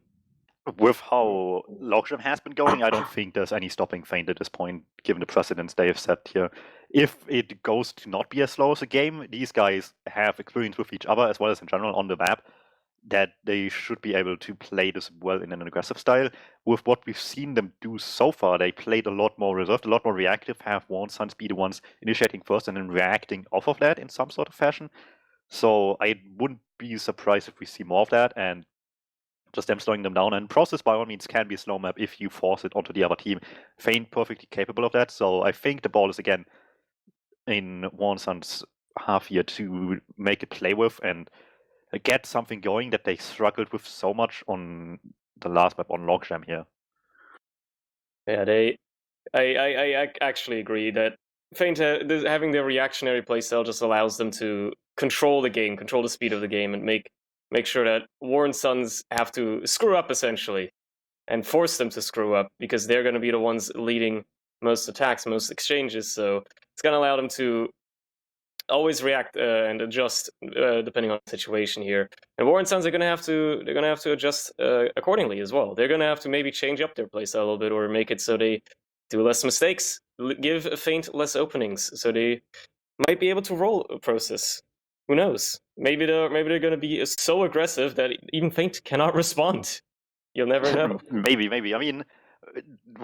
With how Logjam has been going, I don't think there's any stopping Feint at this point, given the precedents they have set here. If it goes to not be as slow as a game, these guys have experience with each other as well as in general on the map, that they should be able to play this well in an aggressive style. With what we've seen them do so far, they played a lot more reserved, a lot more reactive, have Warren Suns be the ones initiating first and then reacting off of that in some sort of fashion. So I wouldn't be surprised if we see more of that, and just them slowing them down. And Process, by all means, can be a slow map if you force it onto the other team. Feint perfectly capable of that, so I think the ball is again in Warren Suns' half here to make it play with and get something going that they struggled with so much on the last map on Logjam here. Yeah, I actually agree that Feint having their reactionary playstyle just allows them to control the game, control the speed of the game, and make sure that Warren Suns have to screw up essentially, and force them to screw up because they're going to be the ones leading most attacks, most exchanges. So it's going to allow them to always react and adjust depending on the situation here. And Warren Suns are going to have to adjust accordingly as well. They're going to have to maybe change up their playstyle a little bit or make it so they do less mistakes, give Feint less openings, so they might be able to roll a Process. Who knows? Maybe they're going to be so aggressive that even Feint cannot respond. You'll never know. Maybe. I mean,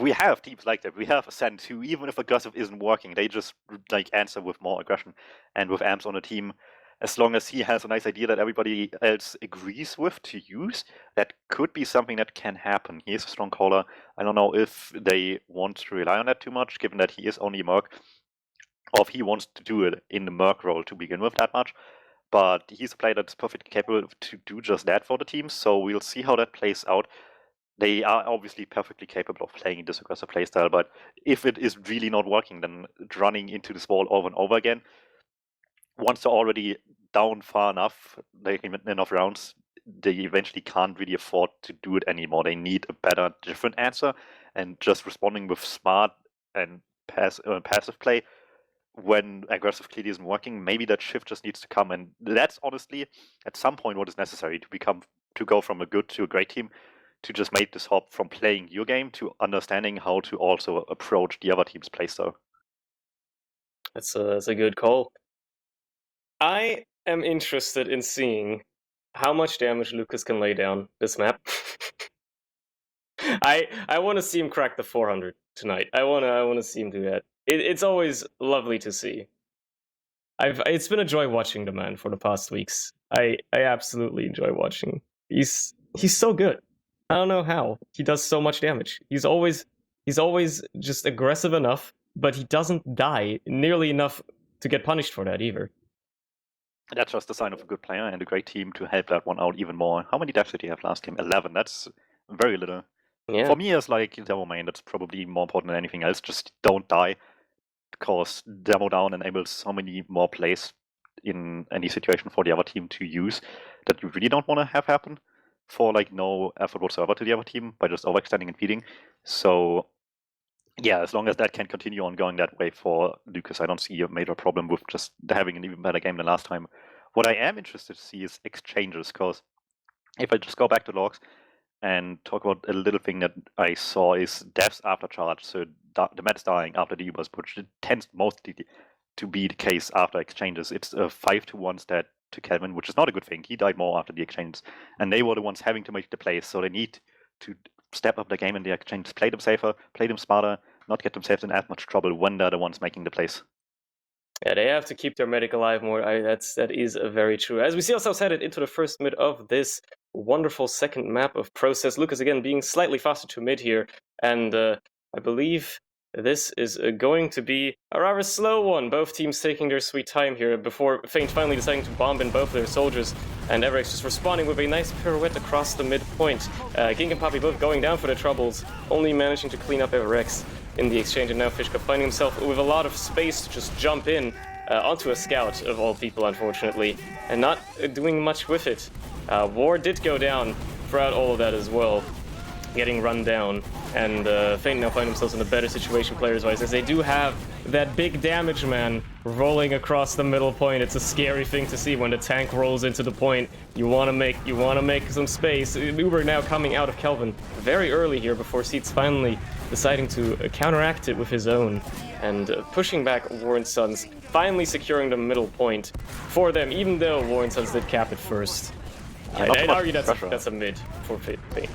we have teams like that. We have Ascent who, even if aggressive isn't working, they just like answer with more aggression. And with Amps on the team, as long as he has a nice idea that everybody else agrees with to use, that could be something that can happen. He is a strong caller. I don't know if they want to rely on that too much, given that he is only a Merc, or if he wants to do it in the Merc role to begin with that much. But he's a player that's perfectly capable to do just that for the team, so we'll see how that plays out. They are obviously perfectly capable of playing this aggressive playstyle, but if it is really not working, then running into this wall over and over again, once they're already down far enough, they can win enough rounds, they eventually can't really afford to do it anymore. They need a better, different answer, and just responding with smart and passive play when aggressive clearly isn't working, maybe that shift just needs to come, and that's honestly at some point what is necessary to go from a good to a great team, to just make this hop from playing your game to understanding how to also approach the other team's playstyle. That's a good call. I am interested in seeing how much damage Lucas can lay down this map. I want to see him crack the 400 tonight. I want to see him do that. It's always lovely to see. It's been a joy watching the man for the past weeks. I absolutely enjoy watching. He's so good. I don't know how he does so much damage. He's always just aggressive enough, but he doesn't die nearly enough to get punished for that either. That's just a sign of a good player and a great team to help that one out even more. How many deaths did he have last game? 11. That's very little. Yeah. For me, as like demo main, that's probably more important than anything else. Just don't die, because demo down enables so many more plays in any situation for the other team to use that you really don't want to have happen for like no effort whatsoever to the other team by just overextending and feeding. So yeah, as long as that can continue on going that way for Lucas, I don't see a major problem with just having an even better game than last time. What I am interested to see is exchanges, because if I just go back to logs and talk about a little thing that I saw is deaths after charge, so the mats dying after the U-burst push. It tends mostly to be the case after exchanges. It's a 5-1 stat to Kelvin, which is not a good thing. He died more after the exchanges, and they were the ones having to make the plays, so they need to step up the game in the exchanges, play them safer, play them smarter, not get themselves in as much trouble when they're the ones making the plays. Yeah, they have to keep their medic alive more. That is very true. As we see ourselves headed into the first mid of this wonderful second map of Process. Lucas again being slightly faster to mid here, and I believe this is going to be a rather slow one. Both teams taking their sweet time here before Feint finally deciding to bomb in both of their soldiers, and Everex just responding with a nice pirouette across the midpoint. Ging and Poppy both going down for their troubles, only managing to clean up Everex in the exchange, and now Fishka finding himself with a lot of space to just jump in onto a scout, of all people, unfortunately, and not doing much with it. War did go down throughout all of that as well, getting run down, and Feint now find themselves in a better situation players-wise, as they do have that big damage man rolling across the middle point. It's a scary thing to see when the tank rolls into the point. You want to make some space. Uber now coming out of Kelvin very early here before Seeds finally deciding to counteract it with his own and pushing back Warren Sons, finally securing the middle point for them, even though Warren Sons did cap it first. I'd argue that's a mid for Feint.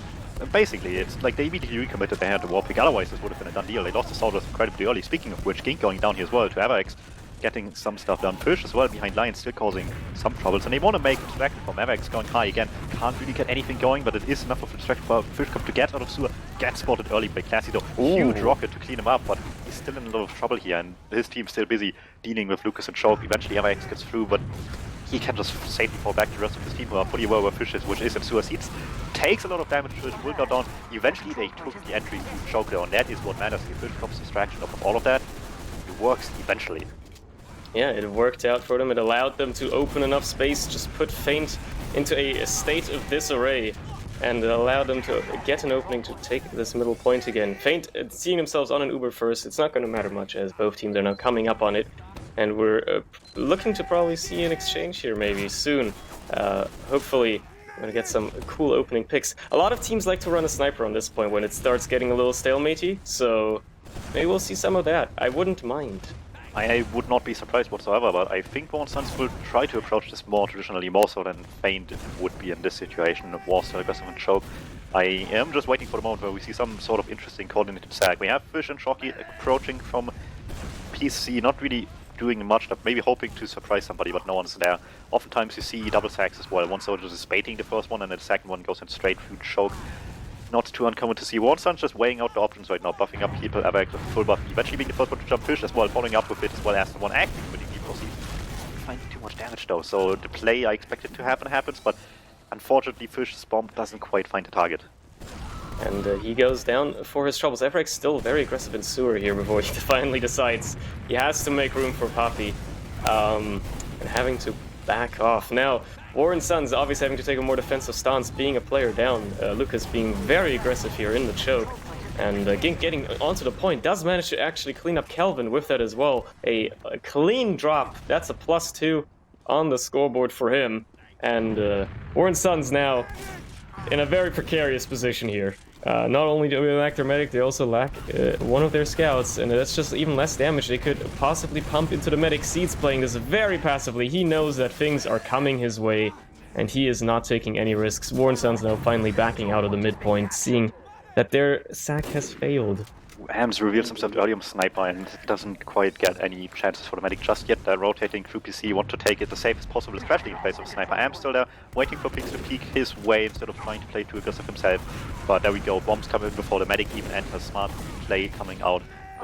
Basically, it's like they immediately recommitted they had the war pick, otherwise this would have been a done deal. They lost the soldiers incredibly early. Speaking of which, Gink going down here as well to Avex, getting some stuff done. Fish as well behind Lion, still causing some troubles, and they want to make a distraction from Avex going high again. Can't really get anything going, but it is enough of a distraction for Fishcom to get out of sewer. Get spotted early by Classy though. Huge rocket to clean him up, but he's still in a lot of trouble here, and his team's still busy dealing with Lucas and Choke. Eventually Avex gets through, but he can just safely fall back to the rest of his team who are fully aware where Fish is, which is in sewer. Seeds takes a lot of damage to it, will go down. Eventually they took the entry to Choke though, and that is what matters. The Fishcom's distraction of all of that, it works eventually. Yeah, it worked out for them. It allowed them to open enough space, just put Feint into a state of disarray, and it allowed them to get an opening to take this middle point again. Feint seeing themselves on an Uber first, it's not going to matter much as both teams are now coming up on it, and we're looking to probably see an exchange here maybe soon. Hopefully we're going to get some cool opening picks. A lot of teams like to run a sniper on this point when it starts getting a little stalematey, so maybe we'll see some of that. I wouldn't mind. I would not be surprised whatsoever, but I think Warren Sons will try to approach this more traditionally, more so than Feint would be in this situation. War still aggressive and Choke. I am just waiting for the moment where we see some sort of interesting coordinated sag. We have Fish and Shocky approaching from PC, not really doing much, but maybe hoping to surprise somebody, but no one's there. Oftentimes you see double sags as well. One soldier is baiting the first one, and then the second one goes in straight through Choke. Not too uncommon to see. Warren Sons just weighing out the options right now, buffing up people, Avex with full buff, eventually being the first one to jump Fish as well, following up with it as well as the one acting winning the proceed. Finding too much damage though, so the play I expected to happen happens, but unfortunately Fish's bomb doesn't quite find the target. And he goes down for his troubles. Everex still very aggressive in sewer here before he finally decides he has to make room for Poppy, and having to back off. Now, Warren Sons obviously having to take a more defensive stance, being a player down. Lucas being very aggressive here in the choke. And Gink getting onto the point, does manage to actually clean up Kelvin with that as well. A clean drop, that's a +2 on the scoreboard for him. And Warren Sons now in a very precarious position here. Not only do they lack their medic, they also lack one of their scouts, and that's just even less damage they could possibly pump into the medic. Seeds playing this very passively. He knows that things are coming his way, and he is not taking any risks. Warren Sons now finally backing out of the midpoint, seeing that their sack has failed. Hams reveals himself early on Sniper and doesn't quite get any chances for the medic just yet. They're rotating through PC, want to take it the safest possible, especially in place of Sniper. Am's still there, waiting for Pings to peek his way instead of trying to play too aggressive himself. But there we go, bombs come in before the medic even enters. Smart play coming out.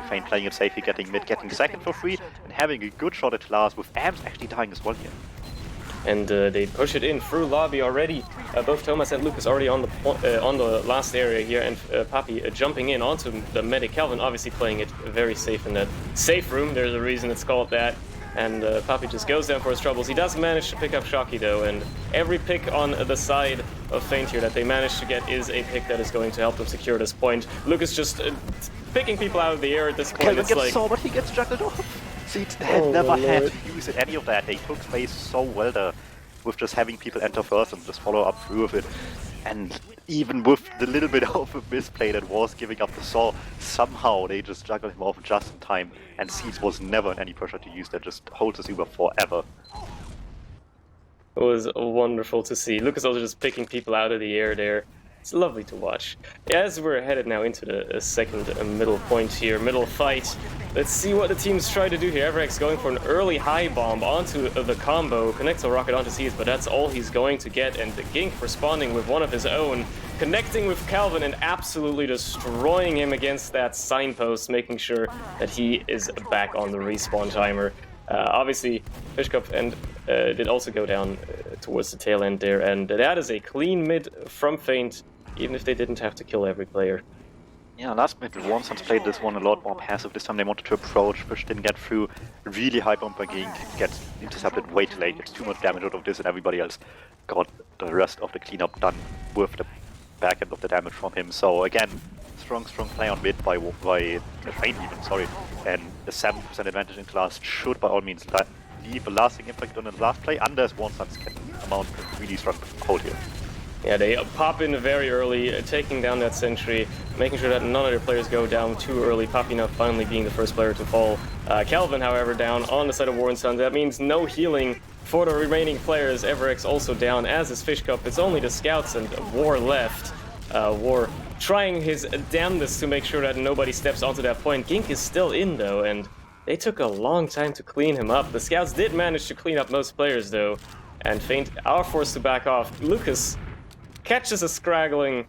Feint playing it safely, getting mid, getting second for free, and having a good shot at last with Ams actually dying as well here. And they push it in through lobby already. Both Thomas and Lucas already on the last area here, and Poppy jumping in onto the medic. Calvin obviously playing it very safe in that safe room. There's a reason it's called that. And Poppy just goes down for his troubles. He does manage to pick up Shocky though, and every pick on the side of Feint here that they manage to get is a pick that is going to help them secure this point. Lucas just picking people out of the air at this point. Kelvin it's gets like... saw, but he gets juggled off. Seeds had never had to use any of that. They took space so well there with just having people enter first and just follow up through with it. And even with the little bit of a misplay that was giving up the saw, somehow they just juggled him off just in time, and Seeds was never in any pressure to use that, just holds his Uber forever. It was wonderful to see. Lucas also just picking people out of the air there. It's lovely to watch. As we're headed now into the second middle point here, middle fight, let's see what the teams try to do here. Everex going for an early high bomb onto the combo, connects a rocket onto Seeds, but that's all he's going to get, and the Gink responding with one of his own, connecting with Calvin and absolutely destroying him against that signpost, making sure that he is back on the respawn timer. Obviously, Fishcup and did also go down towards the tail end there, and that is a clean mid from Feint, even if they didn't have to kill every player. Yeah, last mid, Wonsons played this one a lot more passive. This time they wanted to approach, Fish didn't get through. Really high bomb by Gink, gets intercepted way too late, gets too much damage out of this, and everybody else got the rest of the cleanup done with the back end of the damage from him. So again, strong play on mid by Feint even, sorry. And a 7% advantage in class should by all means leave a lasting impact on the last play, unless Wonsons can amount a really strong hold here. Yeah, they pop in very early, taking down that sentry, making sure that none of their players go down too early. Papi now finally being the first player to fall. Calvin, however, down on the side of War and Sun. That means no healing for the remaining players. Everex also down, as is Fishcup. It's only the scouts and War left. War trying his damnedest to make sure that nobody steps onto that point. Gink is still in, though, and they took a long time to clean him up. The scouts did manage to clean up most players, though, and Feint are forced to back off. Lucas catches a straggling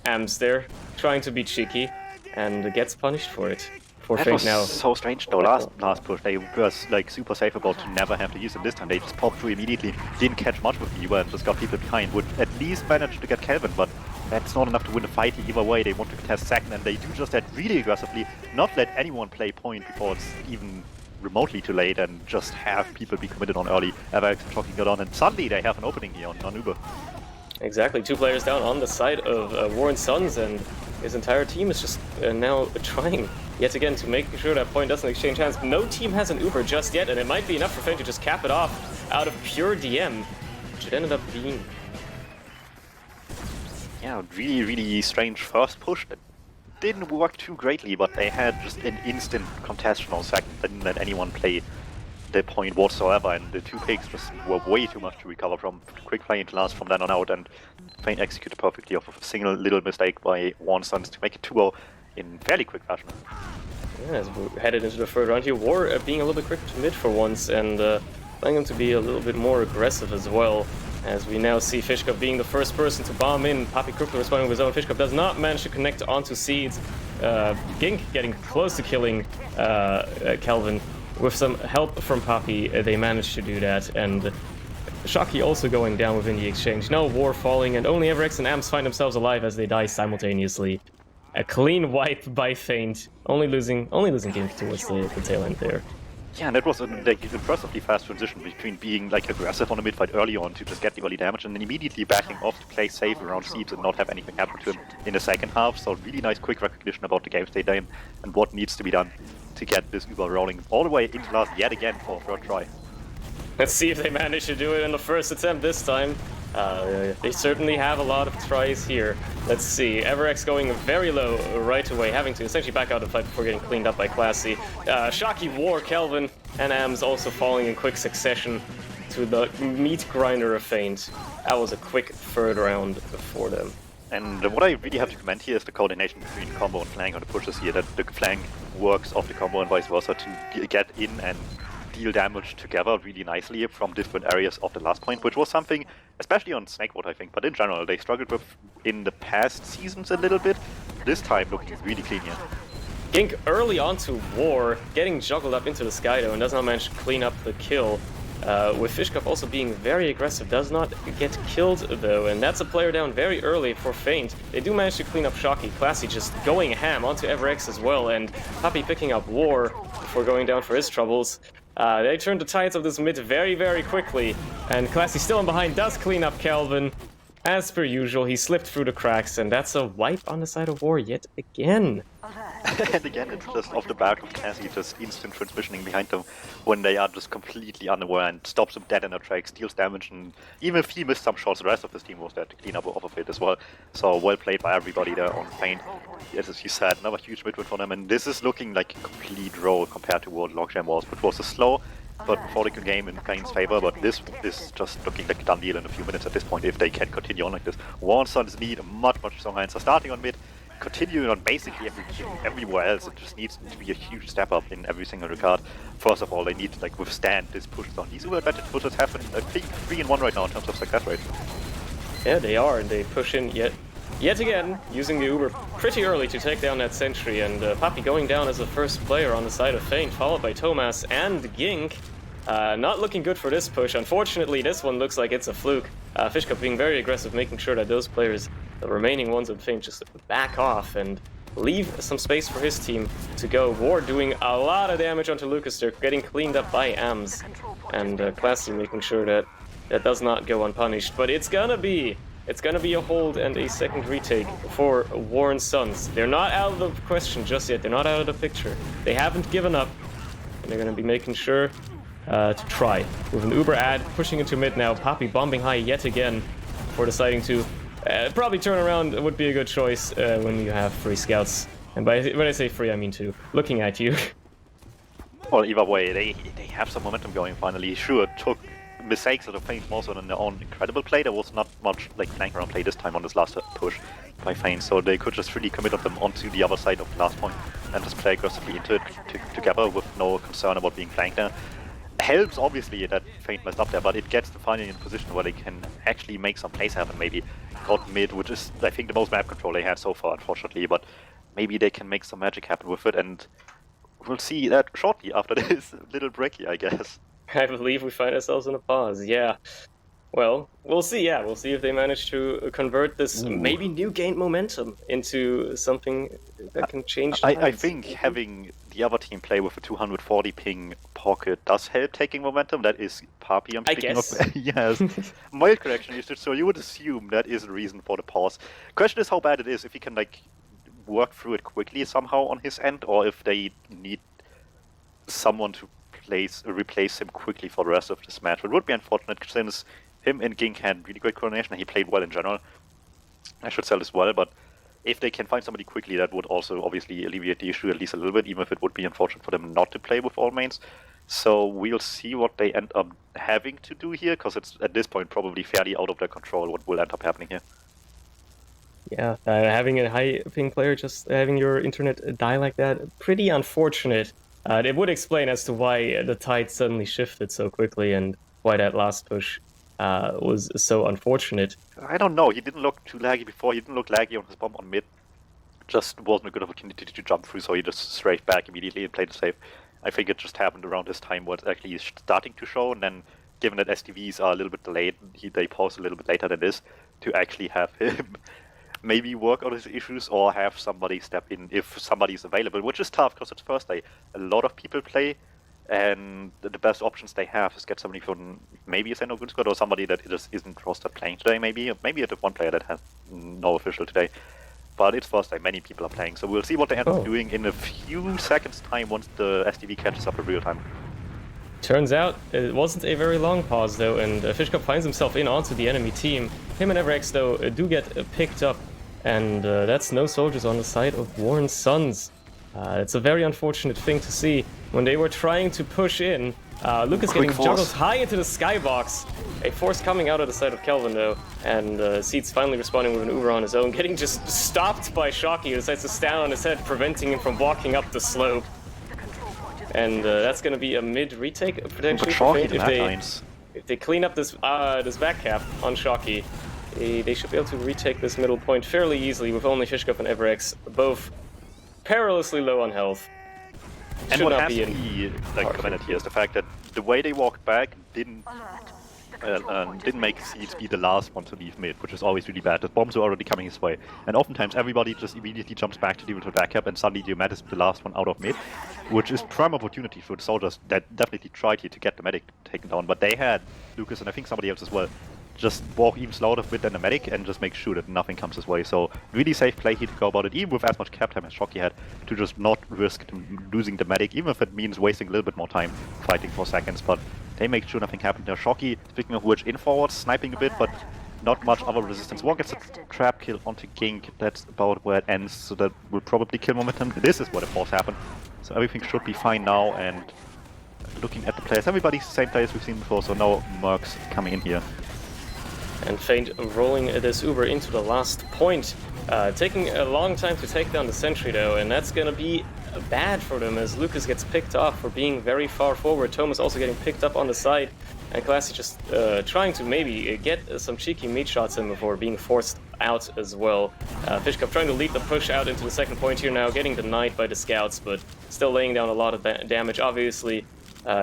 Ams there, trying to be cheeky, and gets punished for it. For that Feint was now. So strange though. Last push, they were like super safe about to never have to use it. This time they just popped through immediately, didn't catch much with the Uber, and just got people behind. Would at least manage to get Calvin, but that's not enough to win the fight either way. They want to contest second, and they do just that really aggressively, not let anyone play point before it's even remotely too late, and just have people be committed on early. Everex talking it on, and suddenly they have an opening here on Uber. Exactly, 2 players down on the side of War and Sons, and his entire team is just now trying yet again to make sure that point doesn't exchange hands. No team has an Uber just yet, and it might be enough for Feint to just cap it off out of pure DM, which it ended up being. Yeah, really strange first push that didn't work too greatly, but they had just an instant contestation on second. They didn't let anyone play the point whatsoever, and the 2 picks just were way too much to recover from. Quick play into last from then on out, and Feint executed perfectly off of a single little mistake by Wonsons to make it 2-0 in fairly quick fashion. Yeah, as we're headed into the third round here, War being a little bit quicker to mid for once, and allowing him to be a little bit more aggressive as well. As we now see Fishcup being the first person to bomb in. Papi quickly responding with his own. Fishcup does not manage to connect onto Seeds. Gink getting close to killing Calvin. With some help from Papi, they managed to do that, and Shocky also going down within the exchange. No War falling, and only Everex and Ams find themselves alive as they die simultaneously. A clean wipe by Feint, only losing Gink towards the tail end there. Yeah, and that was an impressively fast transition between being like aggressive on the mid fight early on to just get the early damage, and then immediately backing off to play safe around Seeds and not have anything happen to him in the second half. So really nice quick recognition about the game state and what needs to be done to get this Uber rolling all the way into last yet again for a third try. Let's see if they manage to do it in the first attempt this time. They certainly have a lot of tries here. Let's see, Everex going very low right away, having to essentially back out of the fight before getting cleaned up by Classy. Shocky, War, Kelvin, and Ams also falling in quick succession to the meat grinder of Feint. That was a quick third round for them. And what I really have to commend here is the coordination between combo and flank on the pushes here, that the flank works off the combo and vice versa to get in and deal damage together really nicely from different areas of the last point, which was something, especially on Snakewood I think, but in general they struggled with in the past seasons a little bit. This time looking really clean here. Gink early onto War, getting juggled up into the sky though, and does not manage to clean up the kill. With Fishcup also being very aggressive, does not get killed though, and that's a player down very early for Feint. They do manage to clean up Shocky, Classy just going ham onto Everex as well, and Papi picking up War before going down for his troubles. They turn the tides of this mid very quickly, and Classy still in behind does clean up Calvin. As per usual, he slipped through the cracks, and that's a wipe on the side of War yet again. And again, it's just off the back of Cassie, just instant transmissioning behind them when they are just completely unaware, and stops them dead in their tracks, deals damage, and even if he missed some shots, the rest of his team was there to clean up off of it as well. So well played by everybody there on Feint. As you said, another huge mid win for them, and this is looking like a complete roll compared to what Logjam was, which was a slow, but for the game in Kane's favor, but this is just looking like a done deal in a few minutes at this point if they can continue on like this. Warnsons need a much stronger answer, starting on mid, continuing on basically everywhere else. It just needs to be a huge step up in every single regard. First of all, they need to like withstand this push on. These Uber advantage pushes happen, I think 3-1 right now in terms of success rate. Yeah, they are, and they push in yet again, using the Uber pretty early to take down that sentry, and Papi going down as the first player on the side of Feint, followed by Thomas and Gink. Not looking good for this push. Unfortunately, this one looks like it's a fluke. Fishcup being very aggressive, making sure that those players, the remaining ones in Feint, just back off and leave some space for his team to go. Ward doing a lot of damage onto Lucas. They're getting cleaned up by AMS, and Classy making sure that that does not go unpunished. But it's gonna be a hold and a second retake for Warren's Sons. They're not out of the question just yet. They're not out of the picture. They haven't given up, and they're gonna be making sure to try. With an Uber ad pushing into mid now. Papi bombing high yet again for deciding to probably turn around would be a good choice when you have free scouts. And when I say free, I mean two. Looking at you. Well, either way, they have some momentum going finally. Sure, took mistakes out of Feint more so than their own incredible play. There was not much like flank around play this time on this last push by Feint, so they could just really commit them onto the other side of the last point and just play aggressively into it together with no concern about being flanked there. Helps obviously that Feint messed up there, but it gets them finally in a position where they can actually make some plays happen. Maybe got mid, which is I think the most map control they had so far, unfortunately, but maybe they can make some magic happen with it, and we'll see that shortly after this little break here, I guess. I believe we find ourselves in a pause, yeah. Well, we'll see, yeah. We'll see if they manage to convert this maybe new gained momentum into something that can change. I think having the other team play with a 240 ping pocket does help taking momentum. That is Papi I'm speaking of. Yes. Mild correction usage, so you would assume that is the reason for the pause. Question is how bad it is, if he can like work through it quickly somehow on his end, or if they need someone to replace him quickly for the rest of this match. It would be unfortunate since him and Gink had really great coordination and he played well in general. I should sell this well, but if they can find somebody quickly, that would also obviously alleviate the issue at least a little bit, even if it would be unfortunate for them not to play with all mains. So we'll see what they end up having to do here, because it's at this point probably fairly out of their control what will end up happening here. Yeah, having a high ping player just having your internet die like that, pretty unfortunate. It would explain as to why the tide suddenly shifted so quickly and why that last push was so unfortunate. I don't know, he didn't look too laggy before, he didn't look laggy on his bomb on mid. Just wasn't a good opportunity to jump through, so he just strafed back immediately and played it safe. I think it just happened around this time where it's actually starting to show, and then given that STVs are a little bit delayed, they pause a little bit later than this, to actually have him maybe work out his issues or have somebody step in if somebody is available, which is tough because it's first day. A lot of people play, and the best options they have is get somebody from maybe a Sendo Good Squad or somebody that just isn't rostered playing today, maybe it's one player that has no official today. But it's first day, many people are playing, so we'll see what they end up doing in a few seconds time once the STV catches up in real time. Turns out it wasn't a very long pause though, and Fishcup finds himself in onto the enemy team. Him and Everx though do get picked up, and that's no soldiers on the side of Warren's Sons. It's a very unfortunate thing to see. When they were trying to push in, Lucas getting juggled high into the skybox. A force coming out of the side of Kelvin though, and Seeds finally responding with an Uber on his own, getting just stopped by Shocky, who decides to stand on his head, preventing him from walking up the slope. And that's going to be a mid retake potentially for Feint if they clean up this this back cap on Shocky. They should be able to retake this middle point fairly easily with only Fishcup and Everx both perilously low on health. And what has to be commented here is the fact that the way they walked back didn't make Seeds be the last one to leave mid, which is always really bad. The bombs are already coming his way, and oftentimes everybody just immediately jumps back to deal with the backup, and suddenly the Med is the last one out of mid, which is prime opportunity for the soldiers that definitely tried here to get the medic taken down. But they had Lucas and I think somebody else as well just walk even slower with than the medic and just make sure that nothing comes his way. So really safe play here to go about it, even with as much cap time as Shocky had, to just not risk losing the medic, even if it means wasting a little bit more time fighting for seconds. But they make sure nothing happened there. Shocky, speaking of which, in forward, sniping a bit, but not much other resistance. One gets a trap kill onto Gink, that's about where it ends, so that will probably kill momentum. This is where the force happened, so everything should be fine now, and looking at the players. Everybody's the same players we've seen before, so no Mercs coming in here. And Feint rolling this Uber into the last point. Taking a long time to take down the sentry though, and that's gonna be bad for them as Lucas gets picked off for being very far forward. Thomas also getting picked up on the side, and Classy just trying to maybe get some cheeky meat shots in before being forced out as well. Fishcup trying to lead the push out into the second point here now, getting denied by the scouts, but still laying down a lot of damage. Obviously,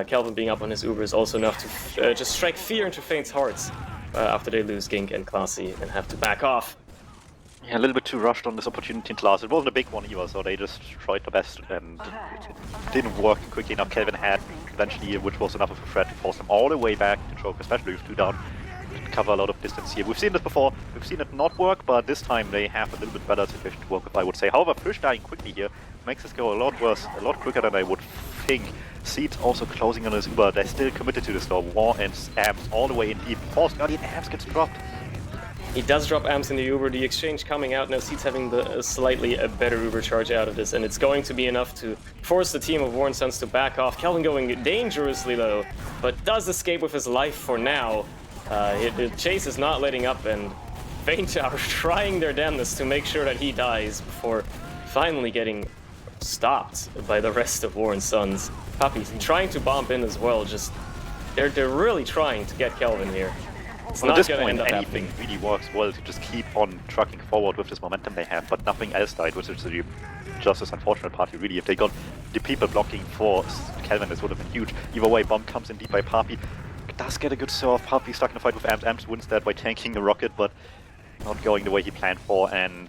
Kelvin being up on his Uber is also enough to just strike fear into Feint's hearts after they lose Gink and Classy and have to back off. Yeah, a little bit too rushed on this opportunity in class. It wasn't a big one either, so they just tried their best and it didn't work quickly enough. Kelvin had eventually, which was enough of a threat to force them all the way back to choke, especially with 2 down, to cover a lot of distance here. We've seen this before, we've seen it not work, but this time they have a little bit better situation to work with, I would say. However, Fish dying quickly here makes this go a lot worse, a lot quicker than I would think. Seeds also closing on his Uber. They're still committed to this though. War and Amps all the way in deep. Forced Guardian Amps gets dropped. He does drop Amps in the Uber, the exchange coming out, now Seeds having the slightly better Uber charge out of this, and it's going to be enough to force the team of Warren Sons to back off. Kelvin going dangerously low, but does escape with his life for now. The chase is not letting up, and Feint are trying their damnedest to make sure that he dies before finally getting stopped by the rest of Warren Sons. Puppy's trying to bomb in as well, just they're really trying to get Kelvin here. It's well, not at this gonna point, end up anything happening. really works well to just keep on trucking forward with this momentum they have, but nothing else died, which is just this unfortunate part. Really, if they got the people blocking for Kelvin, this would have been huge. Either way, bomb comes in deep by Papi. Does get a good serve. Papi stuck in a fight with Amps. Amps wins that by tanking a rocket, but not going the way he planned for, and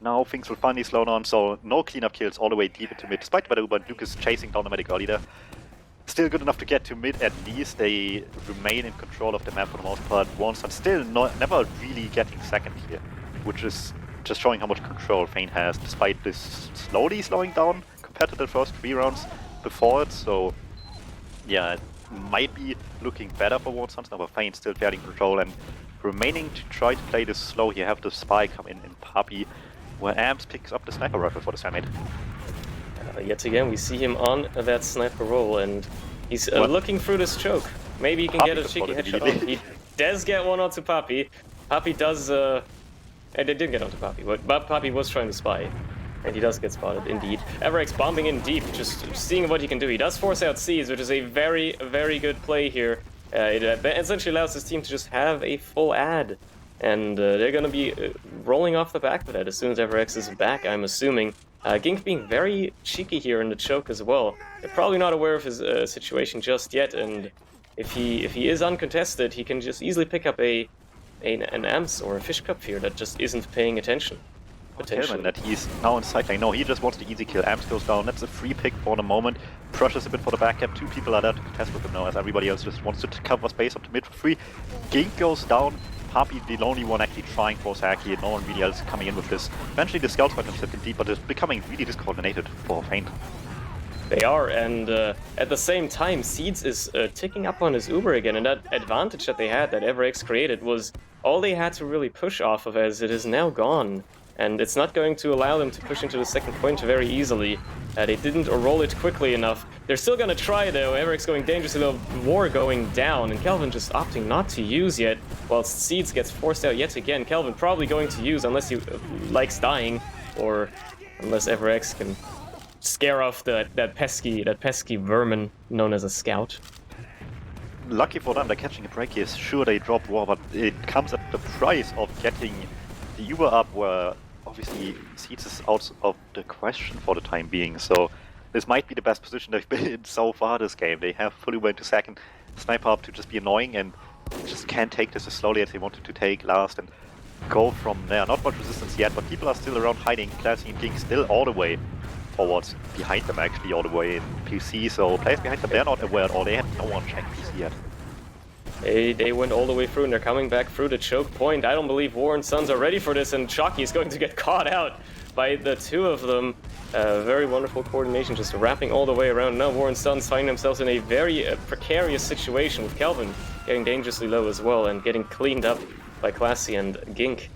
now things will finally slow down, so no cleanup kills all the way deep into mid, despite the Uber and Lucas chasing down the medic early there. Still good enough to get to mid at least. They remain in control of the map for the most part. Once and still never really getting second here, which is just showing how much control Feint has, despite this slowly slowing down compared to the first 3 rounds before it. So yeah, it might be looking better for Warren Sons now, but Feint still fairly in control and remaining to try to play this slow. You have the spy come in Papi, where Amps picks up the sniper rifle for the Sandmate. Yet again, we see him on that sniper roll, and he's looking through this choke. Maybe he can get a cheeky headshot on. He does get one onto Papi. Papi does, and they did get onto Papi, but Papi was trying to spy. And he does get spotted, indeed. Everex bombing in deep, just seeing what he can do. He does force out Seeds, which is a very, very good play here. It essentially allows his team to just have a full ad. And they're going to be rolling off the back of that as soon as Everex is back, I'm assuming. Gink being very cheeky here in the choke as well. They're probably not aware of his situation just yet, and if he is uncontested, he can just easily pick up an Amps or a Fish Cup here that just isn't paying attention. Him that he's now in side lane. No, he just wants the easy kill. Amps goes down. That's a free pick for the moment. Pressures a bit for the back cap. 2 people are there to contest with him now, as everybody else just wants to cover space up to mid for free. Gink goes down. Papi, the only one actually trying for Saki, and no one really else coming in with this. Eventually the scouts find themselves in deep, but it's becoming really discoordinated for Feint. They are, and at the same time, Seeds is ticking up on his Uber again, and that advantage that they had, that Everex created, was all they had to really push off of, as it is now gone. And it's not going to allow them to push into the second point very easily. They didn't roll it quickly enough. They're still going to try, though. Everex going dangerously low, War going down, and Kelvin just opting not to use yet, whilst Seeds gets forced out yet again. Kelvin probably going to use, unless he likes dying, or unless Everex can scare off that pesky vermin known as a scout. Lucky for them, they're catching a break here. Sure, they drop War, but it comes at the price of getting the Uber up, where obviously Seeds is out of the question for the time being. So this might be the best position they've been in so far this game. They have fully went to second, sniper up to just be annoying, and just can't take this as slowly as they wanted to take last and go from there. Not much resistance yet, but people are still around hiding. Classy and King still all the way forwards, behind them actually, all the way in PC. So players behind them, they're not aware at all. They have no one check PC yet. They went all the way through, and they're coming back through the choke point. I don't believe Warren Sons are ready for this, and Chalky is going to get caught out by the 2 of them. Very wonderful coordination, just wrapping all the way around. Now Warren Sons find themselves in a very precarious situation, with Kelvin getting dangerously low as well, and getting cleaned up by Classy and Gink.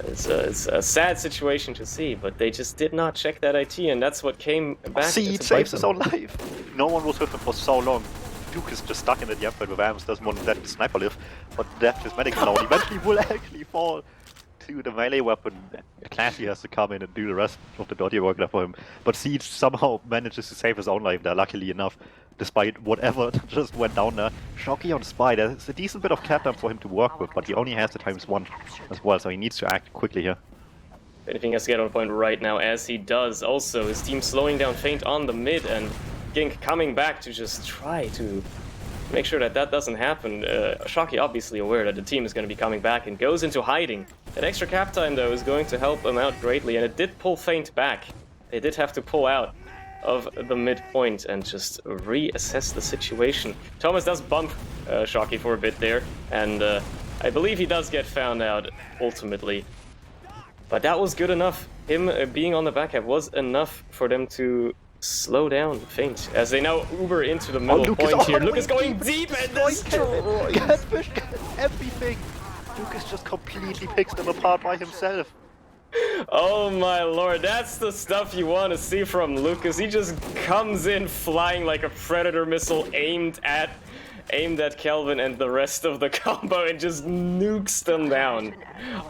It's a sad situation to see, but they just did not check that IT, and that's what came back. Seed saves his own life. no one was with him for so long. Duke is just stuck in the fight with Ams, doesn't want to let the sniper live, but left his medic alone. Eventually will actually fall to the melee weapon. Classy has to come in and do the rest of the dirty work there for him. But Siege somehow manages to save his own life there, luckily enough, despite whatever just went down there. Shocky on Spy, there's a decent bit of cap time for him to work with, but he only has the ×1 as well, so he needs to act quickly here. Anything has to get on point right now, as he does. Also, his team slowing down Feint on the mid, and Gink coming back to just try to make sure that that doesn't happen. Shocky obviously aware that the team is going to be coming back and goes into hiding. That extra cap time, though, is going to help him out greatly, and it did pull Feint back. They did have to pull out of the midpoint and just reassess the situation. Thomas does bump Shocky for a bit there, and I believe he does get found out ultimately. But that was good enough. Him being on the back half was enough for them to slow down Feint, as they now Uber into the middle point here. Lucas going deep and destroys everything. Lucas just completely picks them apart by himself. Oh my lord, that's the stuff you want to see from Lucas. He just comes in flying like a predator missile aimed at Kelvin and the rest of the combo and just nukes them down.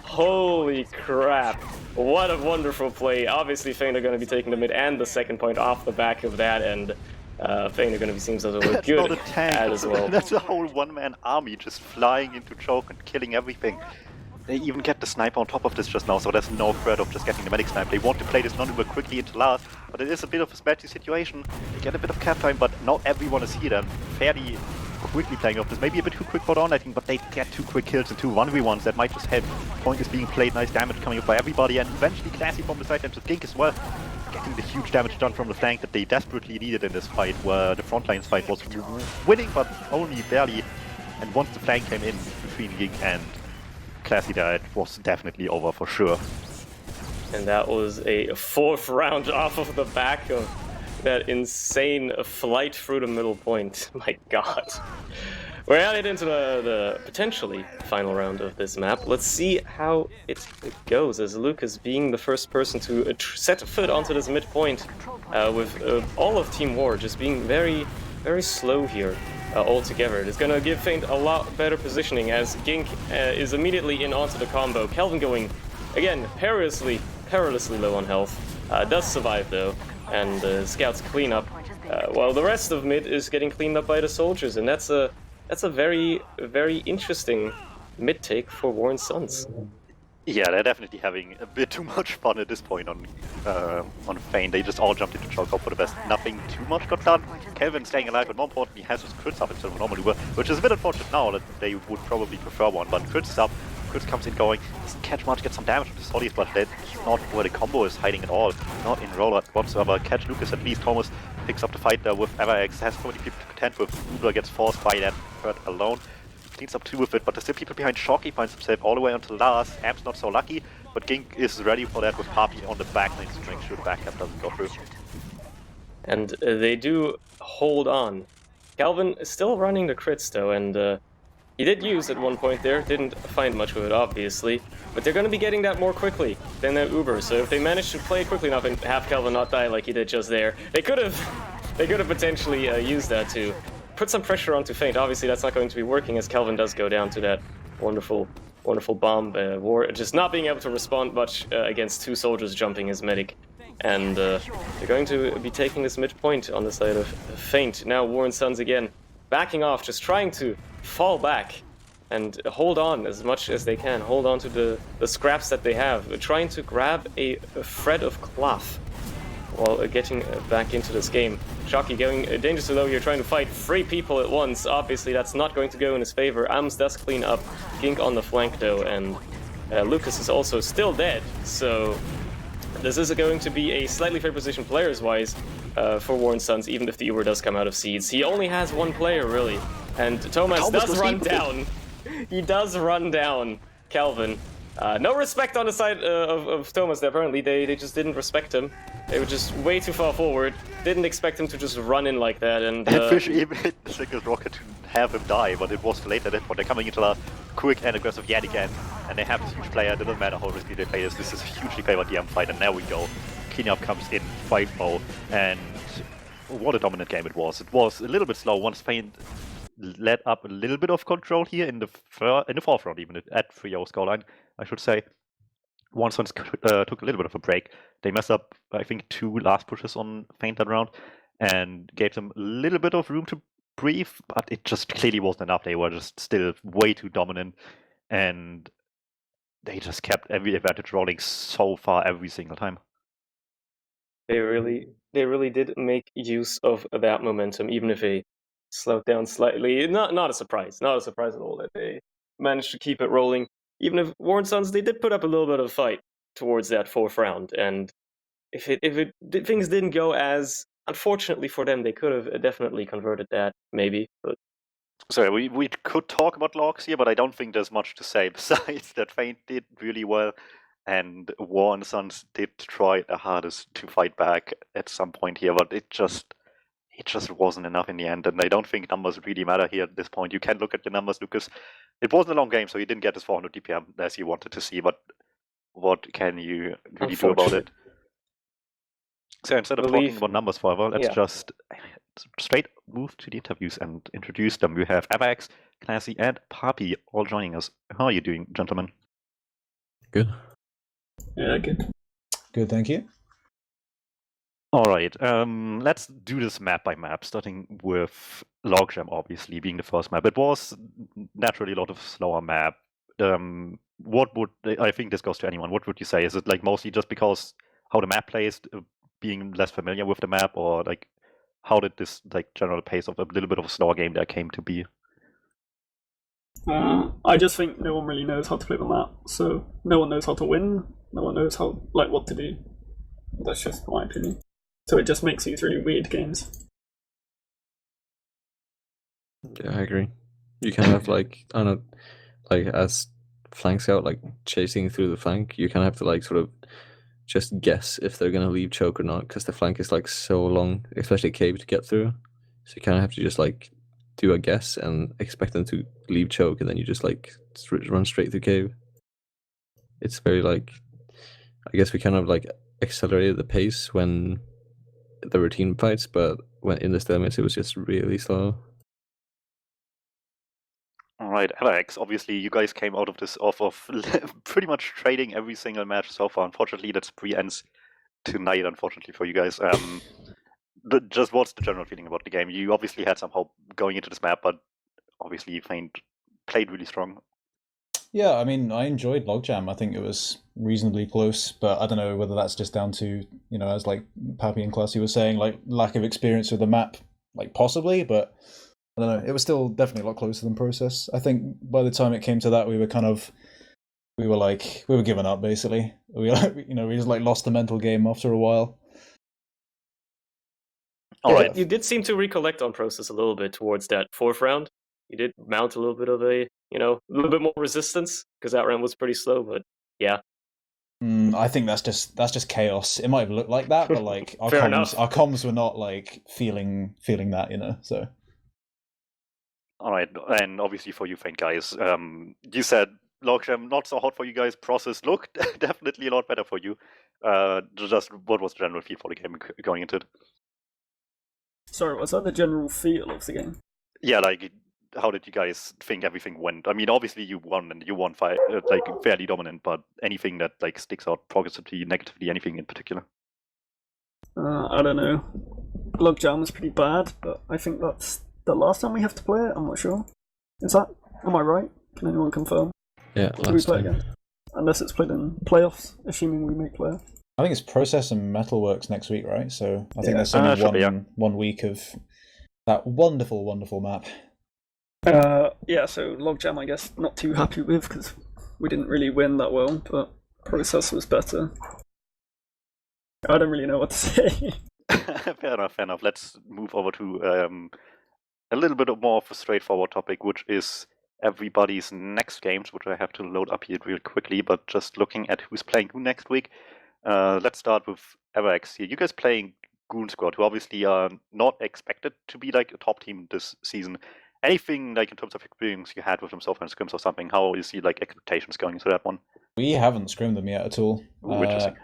Holy crap. What a wonderful play. Obviously, Feint are going to be taking the mid and the second point off the back of that, and Feint are going to be seems to look good at as well. That's a whole one-man army just flying into choke and killing everything. They even get the sniper on top of this just now, so there's no threat of just getting the medic snipe. They want to play this non-uber quickly into last, but it is a bit of a smatchy situation. They get a bit of cap time, but not everyone is here. They're fairly quickly playing off this. Maybe a bit too quick for Dawn, I think, but they get 2 quick kills and 2 1v1s that might just help. Point is being played, nice damage coming up by everybody, and eventually Classy from the side and just Gink as well, getting the huge damage done from the flank that they desperately needed in this fight, where the front lines fight was winning, but only barely. And once the flank came in between Gink and Classy there, it was definitely over for sure. And that was a 4th round off of the back of that insane flight through the middle point. My god. We're headed into the potentially final round of this map. Let's see how it goes, as Lucas being the first person to set foot onto this midpoint, with all of Team War just being very, very slow here. Altogether. It is going to give Feint a lot better positioning, as Gink is immediately in onto the combo. Kelvin going, again, perilously low on health. Does survive though, and Scouts clean up, while the rest of mid is getting cleaned up by the soldiers, and that's a very, very interesting mid take for Warren Sons. Yeah, they're definitely having a bit too much fun at this point on Feint. They just all jumped into choke for the best. Nothing too much got done. Kelvin staying alive, but more importantly, has his crits up instead of a normal Uber, which is a bit unfortunate now that they would probably prefer one. But crits is up, crits comes in going, doesn't catch much, gets some damage from the Soldiers, but that's not where the combo is hiding at all. Not in roller whatsoever. Catch Lucas at least. Thomas picks up the fight there with EverX, has so many people to contend with. Uber gets forced by that third alone. Cleans up 2 with it, but there's still people behind. Shocky finds himself all the way until last. Am's not so lucky, but Gink is ready for that with Papi on the back lane to make sure the backup doesn't go through. And they do hold on. Kelvin is still running the crits though, and he did use at one point there, didn't find much with it obviously, but they're going to be getting that more quickly than their Uber, so if they manage to play quickly enough and have Kelvin not die like he did just there, they could have potentially used that to put some pressure onto Feint. Obviously that's not going to be working, as Kelvin does go down to that wonderful bomb war, just not being able to respond much against 2 soldiers jumping his medic. And they're going to be taking this midpoint on the side of Feint. Now Warren Sons again backing off, just trying to fall back and hold on as much as they can, hold on to the scraps that they have, trying to grab a thread of cloth while getting back into this game. Shocky going dangerously low here, trying to fight 3 people at once. Obviously that's not going to go in his favor. Ams does clean up Gink on the flank though, and Lucas is also still dead, so this is going to be a slightly fair position players-wise for Warren Sons, even if the Uber does come out of seeds. He only has 1 player really, and Thomas does run down. He does run down Kelvin. No respect on the side of Thomas there, apparently. They just didn't respect him. They were just way too far forward. Didn't expect him to just run in like that, and Fish even hit the single rocket to have him die, but it was too late at that point. They're coming into a quick and aggressive yet again, and they have this huge player. It doesn't matter how risky they play this. This is a hugely favored DM fight, and there we go. Cleanup comes in 5-0, and what a dominant game it was. It was a little bit slow once Feint let up a little bit of control here in the fourth round, even at 3-0 scoreline, I should say. Once took a little bit of a break. They messed up, I think, 2 last pushes on Feint that round and gave them a little bit of room to breathe, but it just clearly wasn't enough. They were just still way too dominant, and they just kept every advantage rolling so far every single time. They really did make use of that momentum, even if they slowed down slightly. Not a surprise at all that they managed to keep it rolling. Even if Warren Sons, they did put up a little bit of a fight towards that fourth round, and if things didn't go as unfortunately for them, they could have definitely converted that, maybe. But Sorry, we could talk about logs here, but I don't think there's much to say besides that Feint did really well, and Warren Sons did try the hardest to fight back at some point here, but it just wasn't enough in the end, and I don't think numbers really matter here at this point. You can look at the numbers, Lucas. It wasn't a long game, so you didn't get this 400 DPM as you wanted to see, but what can you really do about it? So instead of talking about numbers forever, let's just straight move to the interviews and introduce them. We have Avax, Classy, and Papi all joining us. How are you doing, gentlemen? Good. Yeah, good. Good, thank you. All right, let's do this map by map, starting with Logjam, obviously, being the first map. It was naturally a lot of slower map. What would, I think this goes to anyone, what would you say? Is it like mostly just because how the map plays, being less familiar with the map, or like how did this like general pace of a little bit of a slower game there came to be? I just think no one really knows how to play the map, so no one knows how to win, no one knows how what to do. That's just my opinion. So it just makes these really weird games. Yeah, I agree. You kind of have like, I don't know, like as flank scout, like chasing through the flank, you kind of have to like sort of just guess if they're going to leave choke or not, because the flank is like so long, especially cave to get through. So you kind of have to just like do a guess and expect them to leave choke, and then you just like run straight through cave. It's very like, I guess we kind of like accelerated the pace when there were team fights, but when in the stalemates it was just really slow. All right, Alex, obviously you guys came out of this off of pretty much trading every single match so far. Unfortunately, that spree ends tonight, unfortunately for you guys. Just what's the general feeling about the game? You obviously had some hope going into this map, but obviously Feint played really strong. Yeah, I mean, I enjoyed Logjam. I think it was reasonably close, but I don't know whether that's just down to, you know, as like Pappy and Classy were saying, like lack of experience with the map, like possibly, but I don't know. It was still definitely a lot closer than Process. I think by the time it came to that, we were giving up basically. We just like lost the mental game after a while. All right. You did seem to recollect on Process a little bit towards that fourth round. You did mount a little bit of a little bit more resistance because that round was pretty slow, but yeah. I think that's just chaos. It might have looked like that, but like our comms were not like feeling that, you know. So. All right, and obviously for you, Feint guys, you said Logjam not so hot for you guys. Process looked definitely a lot better for you. Just what was the general feel for the game going into it? Sorry, was that the general feel of the game? Yeah, like how did you guys think everything went? I mean, obviously you won and you won like fairly dominant, but anything that like sticks out positively, negatively, anything in particular? I don't know. Logjam was pretty bad, but I think that's the last time we have to play it. I'm not sure. Am I right? Can anyone confirm? Yeah, do we play again? Unless it's played in playoffs, assuming we make playoffs. I think it's Process and Metalworks next week, right? So I think there's only one week of that wonderful, wonderful map. Yeah, so Logjam, I guess, not too happy with because we didn't really win that well, but Process was better. I don't really know what to say. Fair enough. Let's move over to a little bit more of a straightforward topic, which is everybody's next games, which I have to load up here real quickly, but just looking at who's playing who next week. Let's start with Everx here. You guys playing Goon Squad, who obviously are not expected to be like a top team this season. Anything like in terms of experience you had with them so far in scrims or something? How is your like expectations going into that one? We haven't scrimmed them yet at all. Ooh, interesting.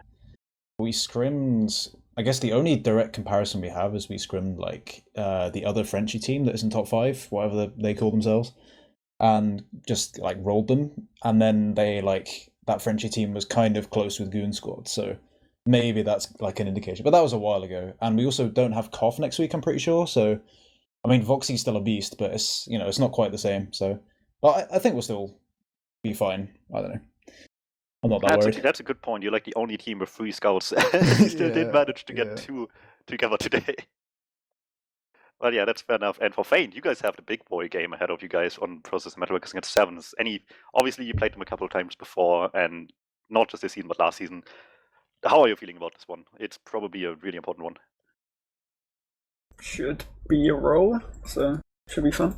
We scrimmed I guess the only direct comparison we have is we scrimmed like the other Frenchy team that is in top 5, whatever they call themselves, and just like rolled them, and then they like that Frenchy team was kind of close with Goon Squad, so maybe that's like an indication. But that was a while ago, and we also don't have Koff next week, I'm pretty sure. So, I mean, Voxy's still a beast, but it's it's not quite the same. So, but I think we'll still be fine. I don't know. I'm not that worried. That's a good point. You're like the only team with 3 scouts. You still did manage to get yeah. 2 together today. Well, yeah, that's fair enough. And for Feint, you guys have the big boy game ahead of you guys on Process Metalworkers against Sevens. Obviously, you played them a couple of times before, and not just this season, but last season. How are you feeling about this one? It's probably a really important one. Should be a roll, so should be fun.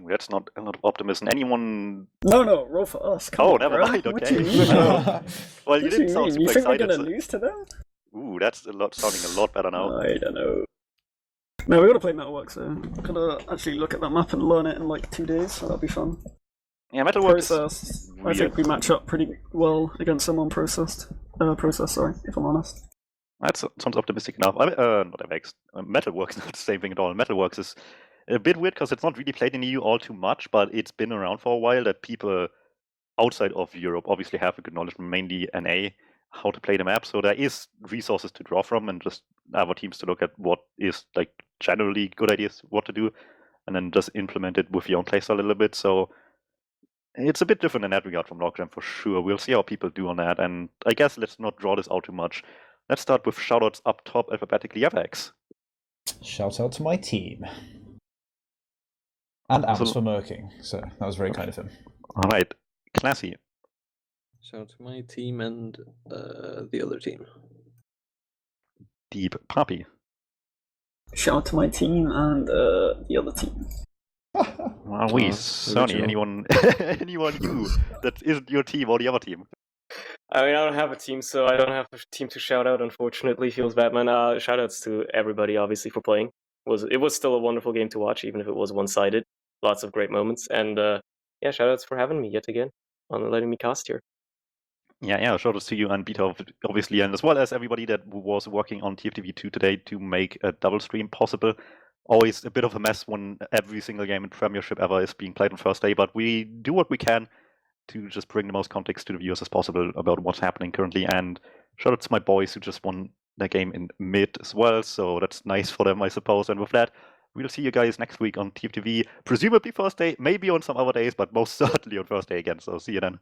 That's not a lot of optimism. Anyone? No, roll for us. Come on, never bro. mind. What do Okay. you mean? Well, What you do didn't you sound mean? super You think excited. we're gonna lose to them? Ooh, that's sounding a lot better now. I don't know. No, we gotta play Metalwork, so gotta actually look at that map and learn it in like 2 days, so that'll be fun. Yeah, Metalwork Process. I think we match up pretty well against someone process, if I'm honest. That sounds optimistic enough. Metalworks is not the same thing at all. Metalworks is a bit weird because it's not really played in the EU all too much, but it's been around for a while that people outside of Europe obviously have a good knowledge, mainly NA, how to play the map. So there is resources to draw from and just other teams to look at what is like generally good ideas, what to do, and then just implement it with your own playstyle a little bit. So it's a bit different in that regard from Logjam for sure. We'll see how people do on that. And I guess let's not draw this out too much. Let's start with shoutouts up top alphabetically. Avex. Shout out to my team. And Amps for murking, so that was very kind of him. All right. Classy. Shout out to my team and the other team. Deep Poppy. Shout out to my team and the other team. Wow, Surny, anyone you that isn't your team or the other team? I mean, I don't have a team, so I don't have a team to shout out, unfortunately, feels Batman. Shoutouts to everybody, obviously, for playing. It was still a wonderful game to watch, even if it was one-sided. Lots of great moments. And yeah, shoutouts for having me yet again, on letting me cast here. Yeah, shoutouts to you and Wiethoofd, obviously, and as well as everybody that was working on TFTV2 today to make a double stream possible. Always a bit of a mess when every single game in Premiership ever is being played on first day, but we do what we can to just bring the most context to the viewers as possible about what's happening currently. And shout out to my boys who just won their game in mid as well, so that's nice for them, I suppose. And with that, we'll see you guys next week on TFTV, presumably first day, maybe on some other days, but most certainly on first day again. So see you then.